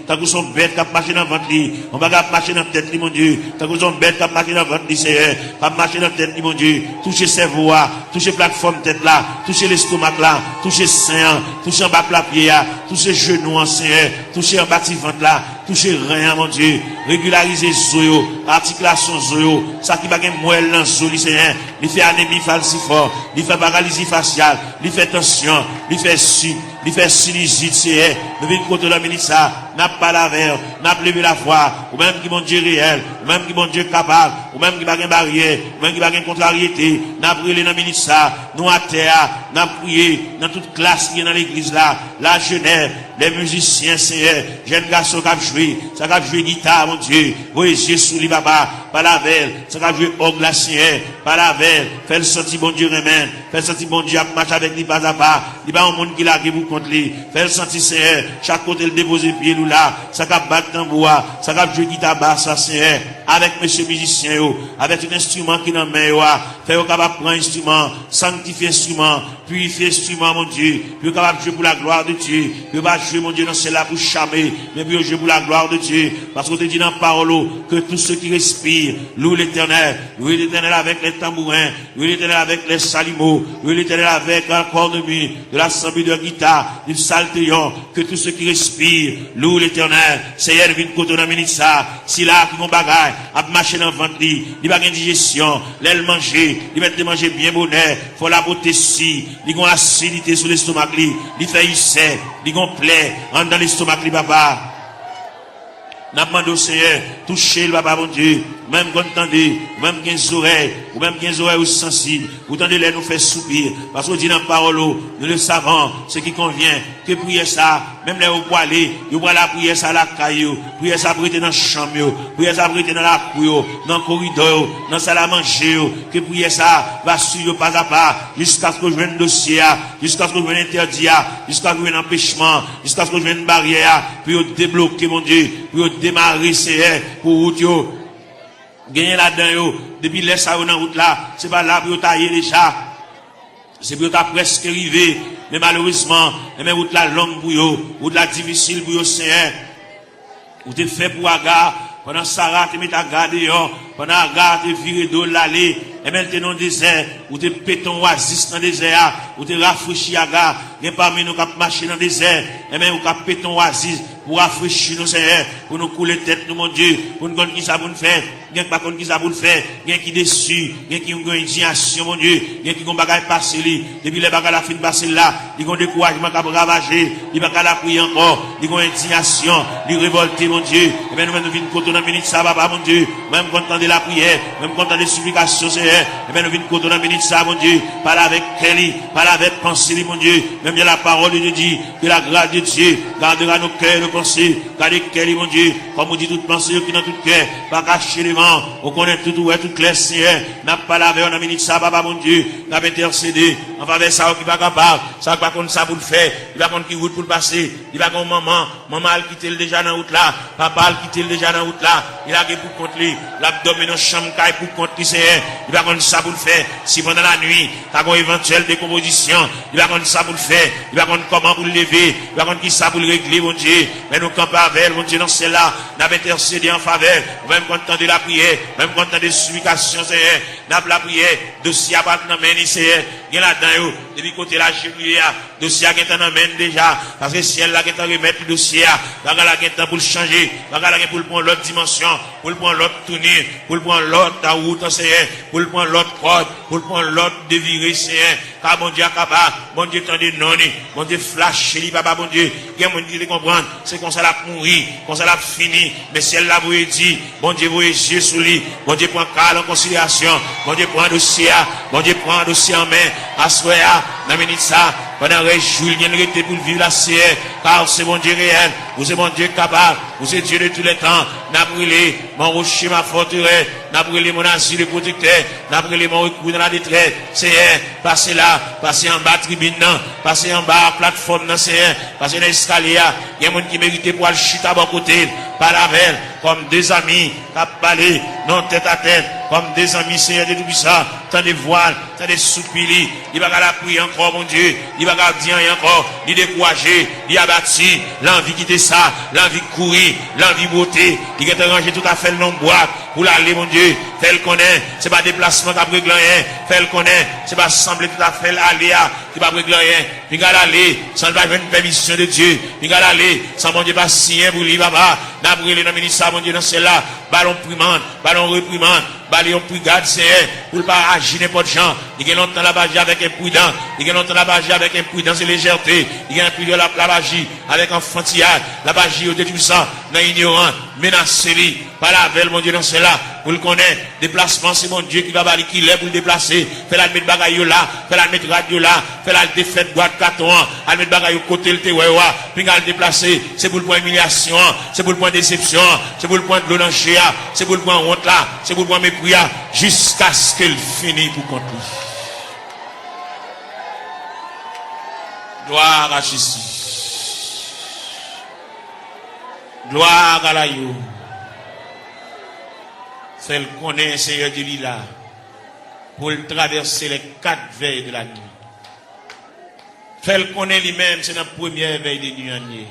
tant que son bête qui marché dans le ventre, mon bagage qui marché dans la tête, mon Dieu, tant que son bête qui marché dans le ventre, Seigneur, qui marché dans la tête, mon Dieu, toucher cerveau, toucher plateforme tête là, toucher l'estomac là, toucher sein, toucher en bas la pied, toucher genoux, Seigneur, toucher en bas de ventre là, toucher rien, mon Dieu, régulariser zoyo, articulation zoyo, ça qui va gagner moelle dans zoyo, Seigneur, il fait anémie falciforme, il fait paralysie faciale, il fait tension, il fait sinusite, Seigneur, nous venons contre la ministre, n'a pas la verre, n'a pas levé la foi, ou même qui mon Dieu réel, ou même qui mon Dieu capable, ou même qui va gagner barrière, ou même qui va gagner contrariété, n'a brûlé dans la ministre, nous à terre, n'a prié dans toute classe qui est dans l'église là, la jeunesse, les musiciens, Seigneur, jeunes garçons qui ont joué, ça qui ont joué guitare, mon Dieu, voyez Jésus, li papa, par la veille, ça qui ont joué orgue la Seigneur, par la veille, fait le senti bon Dieu remède, fait le senti bon Dieu à marcher avec lui pas à pas, il va un monde qui l'a qui vous contre lui, fait le senti Seigneur, chaque côté le déposer pied nous là, ça qui a battre tambour, ça qui a joué guitare basse, Seigneur, avec monsieur musicien, avec un instrument qui dans main, fait au capable prendre instrument, sanctifier instrument, purifier instrument, mon Dieu, puis capable jouer pour la gloire de Dieu, puis pas jouer, mon Dieu, dans celle-là pour charmer, mais puis jouer pour la gloire de Dieu, parce qu'on te dit dans la parole, que tous ceux qui respirent, louent l'éternel avec les tambourins, louent l'éternel avec les salimos, louent l'éternel avec un corps de mie, de l'assemblée de guitare, du saltéon, que tous ceux qui respirent, louent l'éternel, Seigneur, vite côté dans ça, si là, qui vont bagaille, à marcher dans le ventre, il va gagner digestion, l'aile manger, il va te manger bien bonheur, faut la beauté si, il a une acidité sur l'estomac, il fait ulcère, il a une plaie, dans l'estomac, papa. N'a pas demandé au Seigneur, touchez le papa, mon Dieu, même quand vous entendez, même 15 oreilles, ou même 15 oreilles sensibles, vous entendez les nous faire soupir, parce qu'on dit dans la parole, nous le savons, ce qui convient, que prier ça, même les vous aller, vous pouvez la prier ça à la caillou, prier ça pour être dans la chambre, prier ça pour être dans la cour, dans le corridor, dans la salle à manger, que prier ça, va suivre pas à pas, jusqu'à ce que je vienne dossier, jusqu'à ce que je vienne interdit, jusqu'à ce que je vienne empêchement, jusqu'à ce que je vienne barrière, puis débloquer, mon Dieu, puis démarrer, c'est pour route, gagner là-dedans, depuis les ça dans route là, c'est pas là pour tailler déjà, c'est pour ta presque arrivé, mais malheureusement, mais route là longue pour vous, route là difficile pour vous, Seigneur, vous êtes fait pour Agar, pendant Sarah, tu mets ta garde dehors, pendant Agar, tu viré d'eau l'allée, et maintenant, dans le désert, ou te péton oasis dans le désert, ou te rafraîchis Agar, il y a parmi nous qui marché dans le désert, et même, ou qui péton oasis, pour rafraîchir nos Seigneur, pour nous couler tête, nous, mon Dieu, pour nous connaître qui ça pour nous faire, bien pas contre qui ça pour nous faire, bien qui déçu, bien qui ont une indignation, mon Dieu, bien qui ont bagage passé, depuis les bagages la fin passé là, ils ont découragement qui a ravagé, ils ont la prier encore, ils ont indignation, ils révolté, mon Dieu, et bien nous venons côté dans minute ça, papa, mon Dieu, même content de la prière, même content des supplications, Seigneur, et bien nous venons côté dans minute ça, mon Dieu, parle avec Kelly, parle avec pensée, mon Dieu, même bien la parole de Dieu dit, que la grâce de Dieu gardera nos cœurs, nos pensées, gardez Kelly, mon Dieu, comme on dit toute pensée qui dans tout cœur, pas cacher les vents, on connaît tout, ouais, tout clair, Seigneur, n'a pas lavé, on a minute ça, papa, mon Dieu, n'a pas intercédé, en faveur ça, qui va capable, ça va contre ça pour le faire, il va contre qui route pour le passer, il va contre maman a quitté le déjà dans route là, papa a quitté le déjà dans route là, il a pour contre lui, l'abdomen dans chambre caille pour contre lui, Seigneur, il va contre ça pour le faire, si pendant la nuit, t'as une éventuelle décomposition, il va contre ça pour le faire, il va contre comment pour le lever, il va contre qui ça pour le régler, mon Dieu, mais nous campons avec, mon Dieu, dans celle-là, n'a pas intercédé en faveur, même content de la prière, même content des supplications, Seigneur, n'a pas la prière, dossier à battre dans la main, Seigneur, il y a là-dedans, depuis côté la cheville, dossier à qui est en main déjà, parce que si elle là qui est en remettre le dossier, la qui est pour le changer, la qui est pour le prendre l'autre dimension, pour le prendre l'autre tournure, pour le prendre l'autre route, Seigneur, pour le prendre l'autre corde, pour le prendre l'autre déviré, Seigneur, car mon Dieu capable, mon Dieu tendez non, mon Dieu flash, papa, mon Dieu, il y a mon Dieu qui comprendre, c'est qu'on s'en a mourir, qu'on s'en a fini, mais si elle l'a vous dit, mon Dieu vous yeux sous lui, mon Dieu prend cas en considération, mon Dieu prend un dossier, mon Dieu prend un dossier en main, à soya, dans minute ça, pendant que Julien était pour vivre la CR, car c'est mon Dieu réel, vous êtes mon Dieu capable, vous êtes Dieu de tous les temps, n'a brûlé mon rocher, ma forteresse, n'a brûlé mon asile de protecteur, n'a brûlé mon recours dans la détresse, c'est passez là, passez en bas tribune, passez en bas plateforme, c'est passez dans l'escalier, il y a un monde qui méritait pour aller chuter à bon côté, par la veille, comme des amis, qui parlé, non tête à tête, comme des amis, Seigneur de tout ça, tant de voiles, tant de soupirs, il va la prier encore, mon Dieu, il va dire encore, il décourager, il abattu, l'envie quitter ça, l'envie courir, l'envie beauté, il va ranger tout à fait le nom boîte, pour l'aller, mon Dieu, fait le connaît, c'est pas déplacement qui a régler rien, fait le connaît, c'est pas sembler tout à fait l'aller, qui va régler rien, il va aller, sans pas une permission de Dieu, il va aller, sans mon Dieu pas signer pour lui, papa, n'a brûlé dans le ministère, mon Dieu, dans celle-là, ballon primande, ballon reprimande, ballon brigade, c'est pour ne pas agir n'importe gens, il y a longtemps la bagie avec imprudence, il y a longtemps la bagie avec imprudence et légèreté, il y a un peu de la bagie avec enfantillage, la bagie au détruit ça, dans l'ignorant, menacé, par la veille, mon Dieu, dans celle-là, pour le connaître, déplacement, c'est mon Dieu qui va balayer, qui l'est pour le déplacer, fait la mettre bagaille là, fait la mettre radio là, fait la défaite boîte carton, à mettre bagaille au côté, le téouéwa, puis à le déplacer, c'est pour le point humiliation, c'est pour le point déception, c'est pour le point de l'onanchéa, c'est pour le point honte là, c'est pour le point mépris, jusqu'à ce qu'elle finisse pour compter. Gloire à Jésus. Gloire à l'agneau. Fait connaît Seigneur de l'Ila pour traverser les 4 veilles de la nuit. Fait connaît lui-même, c'est la première veille de nuit.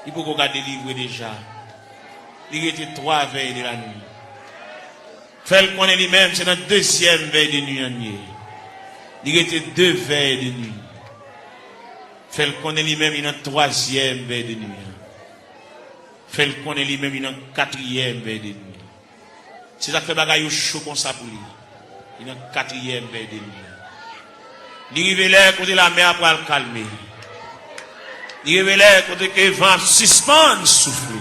Il faut qu'on délivrer déjà. Il était 3 veilles de la nuit. Fait connaît lui-même, c'est la deuxième veille de nuit. Il était 2 veilles de nuit. Fait connaît lui-même, il y a 3e veille de nuit. Fait connaît lui-même, il y a 4e veille de nuit. C'est ça qui fait bagaille au chaud comme ça pour lui. Il est dans 4e veille de nuit. Il révèle côté la mer pour le calmer. Il révèle côté que le vent suspend souffler.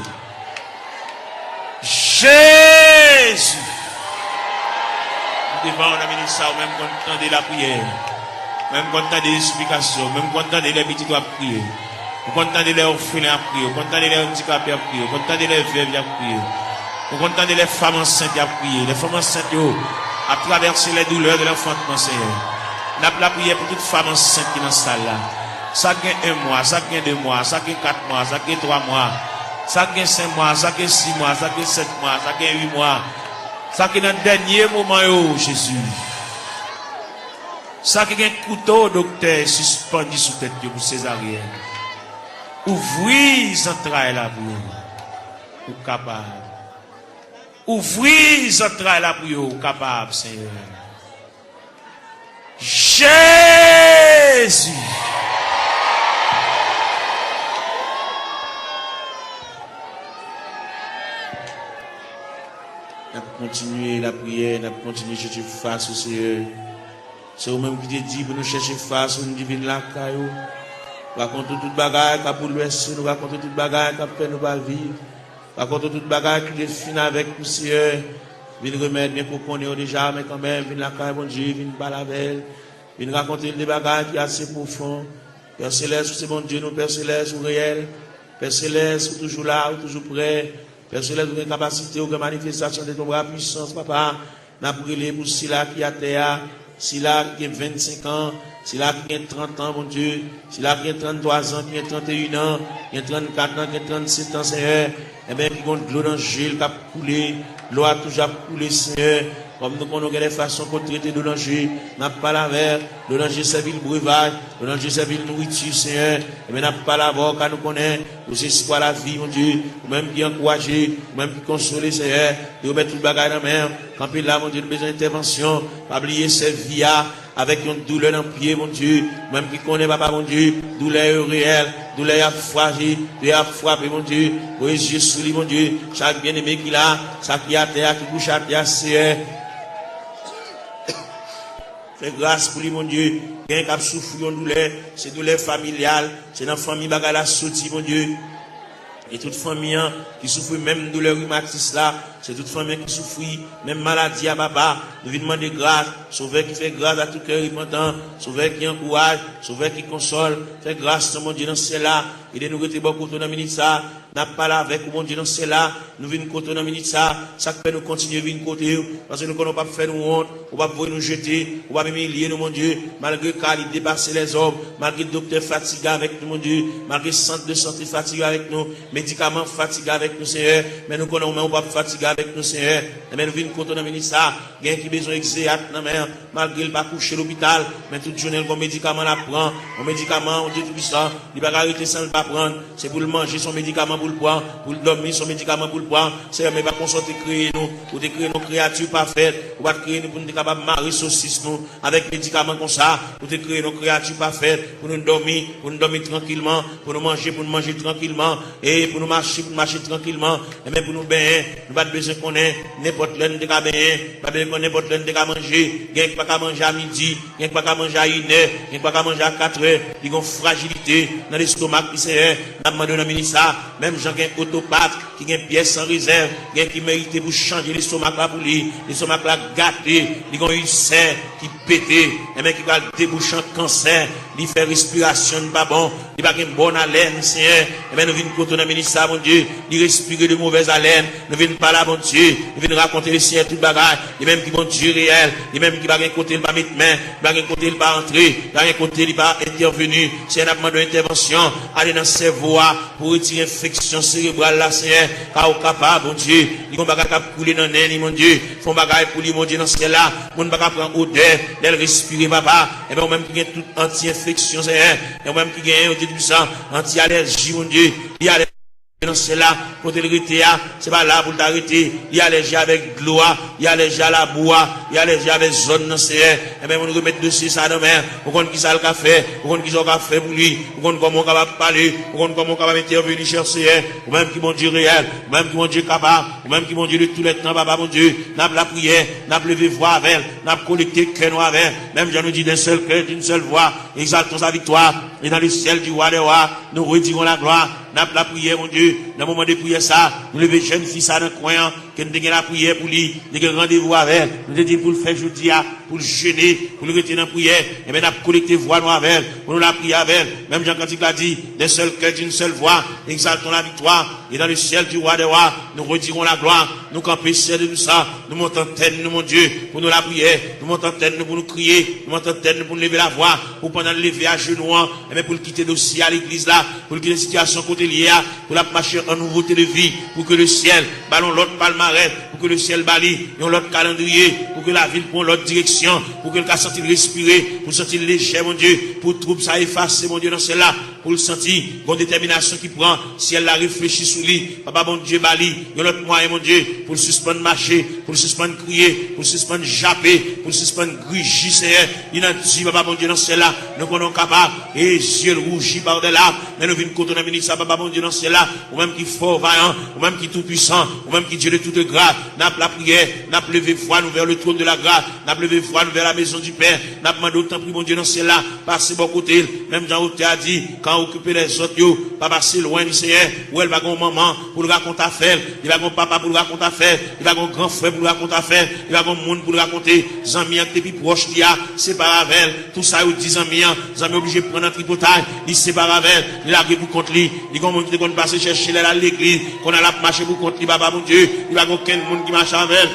Jésus. Nous devons amener ça, même quand on entend la prière, même quand on entend des explications, même quand on entend les petits doigts prier, quand on entend les orphelins à prier, quand on entend les handicapés à prier, quand on entend les veuves à prier, quand on entend les femmes enceintes à prier, les femmes enceintes à traverser les douleurs de l'enfantement, Seigneur. Nous avons la prière pour toute femme enceinte qui est dans cette salle là. Ça gagne 1 mois, ça gagne 2 mois, ça gagne 4 mois, ça gagne 3 mois, ça gagne 5 mois, ça gagne 6 mois, ça gagne 7 mois, ça gagne 8 mois. Ça qui est dans le dernier moment, Jésus. Ça qui est un couteau, docteur, suspendu sous tête pour césarienne. Ouvrez les entrailles là pour vous. Ou capable. Ouvrez les entrailles là pour vous. Capable, Seigneur. Jésus. Nous continuer la prière, nous continuer à chercher face au Seigneur. C'est vous-même qui te dit pour nous chercher face au divin la caillou. Nous racontons toute bagaille qui a bouleversé, nous racontons toute bagaille qui a fait nous pas vivre. Nous racontons toute bagaille qui définit avec le Seigneur. Viens remettre bien qu'on connaît déjà, mais quand même, viens la caille, bon Dieu, viens pas la belle. Viens raconter des bagailles qui sont assez profondes. Père Céleste, c'est bon Dieu, nous, Père Céleste, ou réel. Père Céleste, ou toujours là, ou toujours prêt. Père Céleste, vous avez capacité, vous avez manifestation de ton bras puissance, papa. N'a brûlé pour Sila qui a terre, Sila qui a 25 ans, Sila qui a 30 ans, mon Dieu, Sila qui a 33 ans, qui a 31 ans, qui a 34 ans, qui a 37 ans, Seigneur. Eh bien, qui ont de l'eau dans le gel, qui a coulé, l'eau a toujours coulé, Seigneur. Comme nous connaissons les façons qu'on traite de l'oranger, n'a pas la verre, l'oranger servi le breuvage, l'oranger servi le nourriture, Seigneur. Et bien, n'a pas la voix, car nous connaissons, nous espoir la vie, mon Dieu, ou même qui encourager, ou même qui consoler, Seigneur, de remettre tout le bagage dans la main. Quand il a, mon Dieu, besoin d'intervention, pas oublier cette vie avec une douleur dans le pied, mon Dieu, même qui connaît, papa, mon Dieu, douleur réelle, douleur à fragile, douleur à frapper, mon Dieu, pour les yeux sous lui, mon Dieu, chaque bien-aimé qu'il a, chaque qui a terre, qui couche à terre, Seigneur. Fais grâce pour lui, mon Dieu. Bien qu'il souffre de douleur, c'est douleur familiale, c'est dans la famille bagala sorti, mon Dieu. Et toute famille qui souffre même de douleur rhumatisme là, c'est toute famille qui souffre même maladie à papa. Nous venons demander grâce, sauveur qui fait grâce à tout cœur repentant, sauveur qui encourage, sauveur qui console, fait grâce mon Dieu dans cela. Il est nous rester beaucoup dans minute ça, n'a pas là avec mon Dieu dans cela. Nous venons côté dans minute ça, ça fait nous continuer venir côté parce que nous ne pas faire nous honte, on va pouvoir nous jeter, on va humilier nous mon Dieu, malgré qu'il dépasse les hommes, malgré le docteur fatigué avec nous mon Dieu, malgré le centre de santé fatigué avec nous, médicaments fatigués avec nous Seigneur, mais nous connaissons on pas fatigué avec nous Seigneur. Mais nous venons côté dans minute ça, gain qui besoin exéat dans mer, malgré il pas coucher à l'hôpital, mais toute journée le médicament la prend, un médicament on Dieu tout puissant, il va arrêter sans le pas prendre, c'est pour le manger son médicament pour le prendre, pour le dormir son médicament pour le prendre. C'est mais pas qu'on sorte créer nous, pour créer nos créatures parfaites, pour pas créer nous pour nous capable marrer saucisse nous avec médicaments comme ça, pour créer nos créatures parfaites, pour nous dormir tranquillement, pour nous manger tranquillement, et pour nous marcher tranquillement, et même pour nous baigner, nous pas besoin qu'on ait n'importe l'un de cas baigner, pas besoin qu'on ait n'importe l'un de cas manger, gain pas qu'à manger à midi, gain pas qu'à manger à 1 heure, gain pas qu'à manger à 4 heures, ils ont fragilité dans l'estomac qui c'est, n'a demandé dans ministère, même gens qui ont autopathe, qui ont pièce sans réserve, qui mérite pour changer l'estomac là pour lui, l'estomac là gâté, ils ont ulcère qui pété, et même qui va déboucher en cancer, il fait respiration pas bon, il va une bonne haleine, Seigneur, et bien nous venons côté dans ministère, mon Dieu, il respire de mauvaise haleine, nous venons pas là, mon Dieu, nous venons raconter le Seigneur tout bagage, et même qui vont Dieu réel, et même qui va un côté il va mettre main, il va un côté il va entrer, il va un côté il va intervenir, c'est un demande d'intervention, aller dans ses voies pour retirer l'infection cérébrale là, Seigneur, car au capable, mon Dieu, ils vont pas couler dans l'air, mon Dieu, font bagaille pour lui, mon Dieu, dans ce là, on ne va pas prendre odeur, d'elle respirer, papa, et bien même qui gagne toute anti-infection, Seigneur, et même qui gagne, Dieu puissant, anti-allergie, mon Dieu, il y a Non, c'est là, pour te l'arrêter, c'est pas là pour t'arrêter. Il y a les gens avec de l'eau, il y a les gens à la bois, il y a les gens avec zone, non, c'est, et bien, on nous remet dessus ça demain, pour qu'on qui ça le café, pour qu'on qui ça le café pour lui, pour qu'on comment on capable parler, pour qu'on comment on capable intervenir chercher, ou même qui mon Dieu réel, ou même qui mon Dieu capable, ou même qui mon Dieu de tous les temps, papa, mon Dieu, n'a pas la prière, n'a pas levé voix avec, n'a pas collecté cœur avec, même j'en nous dit d'un seul cœur, d'une seule voix, exaltons sa victoire, et dans le ciel du roi des rois, nous retirons la gloire. N'a pas la prière, mon Dieu. Dans le moment de prière, ça, nous levons jeune fille, ça, dans le coin, que nous avons la prière pour lui, nous avons rendez-vous avec, nous avons dit pour le faire jeudi, pour le jeûner, pour le retirer dans la prière, et bien, nous avons collecté voix nous avec, pour nous la prier avec. Même Jean-Cantique l'a dit, d'un seul cœur, d'une seule voix, exaltons la victoire, et dans le ciel du roi des rois, nous retirons la gloire, nous campons de nous ça, nous montons tête, nous, mon Dieu, pour nous la prière, nous montons tête, nous, pour nous crier, nous montons tête, nous, pour nous lever la voix, pour pendant le lever à genoux, et bien, pour le quitter dossier à l'église là, pour quitter la situation côté lié, pour la marcher en nouveauté de vie, pour que le ciel ballon l'autre palmarès, pour que le ciel balie l'autre calendrier, pour que la ville prenne l'autre direction, pour que le cas sentir respirer, pour sentir léger, mon Dieu, pour trouble ça effacer, mon Dieu, dans celle-là, pour le sentir, une détermination qui prend, si elle la réfléchit sous lui, papa, mon Dieu, balie, l'autre moyen, mon Dieu, pour le suspendre marcher, pour le suspendre crier, pour le suspendre japper, pour le suspendre grigir, il a dit, papa, mon Dieu, dans celle-là, nous sommes capables, et yeux rougis par des larmes, mais nous venons contre la ministre, papa, mon Dieu, dans celle-là, ou même qui fort, vaillant, ou même qui tout puissant, ou même qui Dieu de toute grâce, n'a pas la prière, n'a pas levé foi, nous vers le trône de la grâce, n'a pas levé foi, nous vers la maison du Père, n'a pas demandé autant, mon Dieu, dans celle-là, passer bon côté, même Jean-Octé a dit, quand occuper les autres, pas passer loin du Seigneur, où elle va gon maman pour le raconter affaire, il va gon papa pour le raconter affaire, il va gon grand frère pour le raconter affaire, il va gon monde pour le raconter, Zami qui depuis proche qui a, sépare avec tout ça, il dit Zami obligé de prendre un tripotage, il sépare avec il a pour contre lui, il gon monde qui va passer chercher à l'église, qu'on a la marcher pour contre lui, papa mon Dieu, il va gon aucun monde qui marche avec.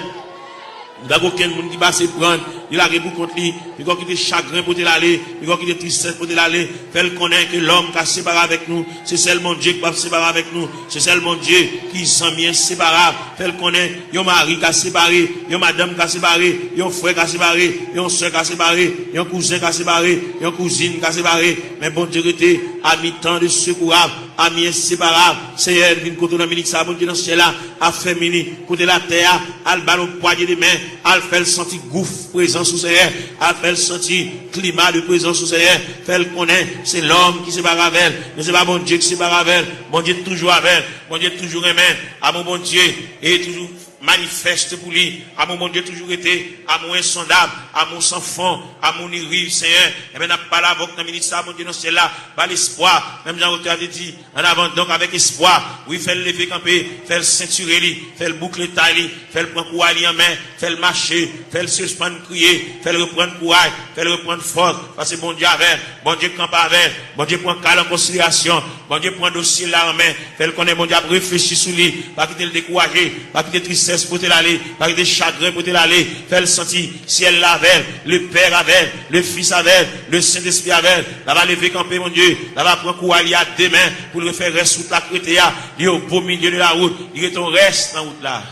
Il n'y a aucun monde qui va se prendre. Il a répondu contre lui. Il a quitté chagrin pour l'aller. Il a quitté tristesse pour l'aller. Fait connaître que l'homme qui a séparé avec nous, c'est seulement Dieu qui va séparer avec nous. C'est seulement Dieu qui s'en vient séparable. Fait connaître, il y a un mari qui a séparé, il y a une madame qui a séparé, il y a un frère qui a séparé, il y a une soeur qui a séparé, il y a un cousin qui a séparé, il y a une cousine qui a séparé. Mais bon Dieu était à mi-temps de secourable, à mi-inséparable. Seigneur, vient côté dans ministre, ça, bon Dieu dans ce ciel-là, a fait mini, côté la terre, à le ballon poignée de main, à le faire sentir gouffre présent sous Seigneur, à faire sentir climat de présence sous Seigneur, fait le connaître, c'est l'homme qui sépare avec elle, mais c'est pas bon Dieu qui sépare avec elle, bon Dieu toujours avec elle, bon Dieu toujours aimé, à mon bon Dieu, et toujours manifeste pour lui, à mon bon Dieu toujours été, à mon insondable, à mon sans fond, à mon rive, Seigneur, et bien, n'a pas la voix dans le ministère, mon Dieu, non, c'est là, pas l'espoir, même Jean-Octé a dit, en avant, donc, avec espoir, oui, fait le lever camper, fait le ceinturer, fait le boucle taille, fait le prendre courage en main, fait le marcher, fait le suspendre crier, fait le reprendre courage, fait le reprendre force, parce que bon Dieu avec, bon Dieu campe avec, bon Dieu prend calme en considération, bon Dieu prend dossier là en main, fait le connaître, bon Dieu réfléchir sur lui, pas quitter le décourager, pas quitter tristesse pour te l'aller, pas quitter chagrin pour te l'aller, fait le sentir, ciel l'avait, le Père avait, le Fils avait, le Saint-Esprit avait, là va lever camper mon Dieu, là va prendre courage à deux mains, pour le faire rester sous la crétéa, il est au beau milieu de la route, il est ton reste dans la route là.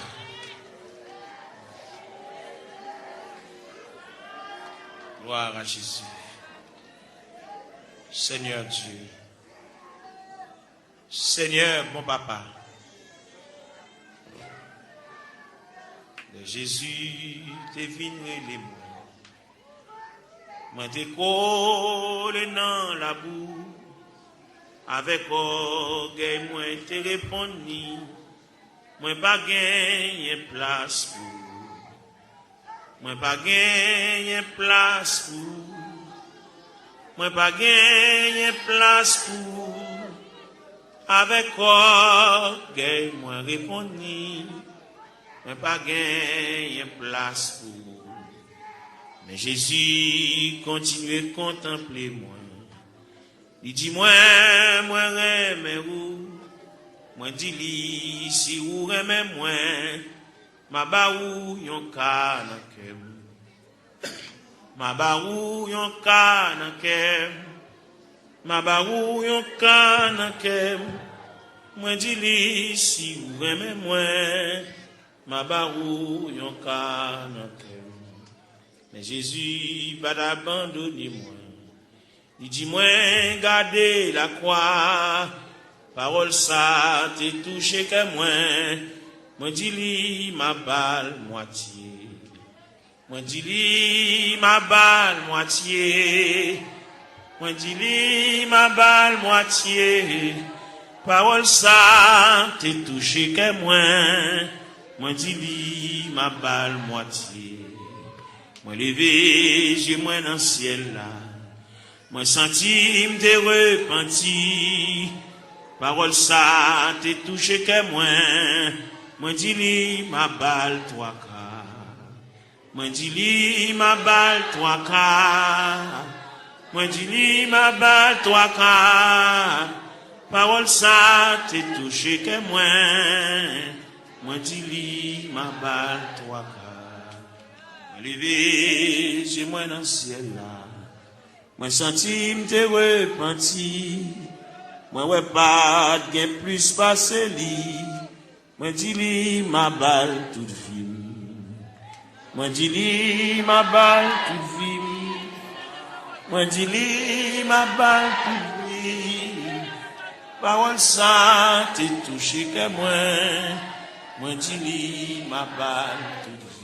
Gloire à Jésus. Seigneur Dieu. Seigneur mon papa. Jésus t'es venu les mots. Moi t'es collé dans la boue. Avec orgueil, moi t'es répondu. Moi pas gagné place pour. Moi pas gagné place pour. Moi pas gagné place pour. Avec orgueil, moi répondu. Moi pas gagné place pour. Mais Jésus continue à contempler moi. Il dit moi remets où. Moi dis li si ou remets moi. Ma ba ou yon ka nan kem. Ma ba ou yon ka nan kem. Ma ba ou yon ka nan kem. Moi dis li si ou remets moi. Ma ba ou yon ka nan kem. Mais Jésus pas d'abandonner moi. Il dit moi garder la croix. Parole ça t'est touché que moi dis li ma balle moitié. Moi dis li ma balle moitié. Moi dis li ma balle moitié. Parole ça t'est touché que moi dis li ma balle moitié. Moi levé, j'ai moi dans le ciel là. Moi senti m'te repenti. Parole ça t'est touché que moi dis li ma balle toi ka. Moi dis li ma balle toi ka. Moi dis li ma balle toi ka. Parole ça t'est touché que moi dis li ma balle toi ka. Levé, j'ai moi dans le ciel là. Moi senti m'te repenti. Moi ouais pas de plus passé li. Moi dis li ma balle toute vie. Moi dis li ma balle toute vie. Moi dis li ma balle toute vie. Parole ça t'est touché que moi dis li ma balle toute vie.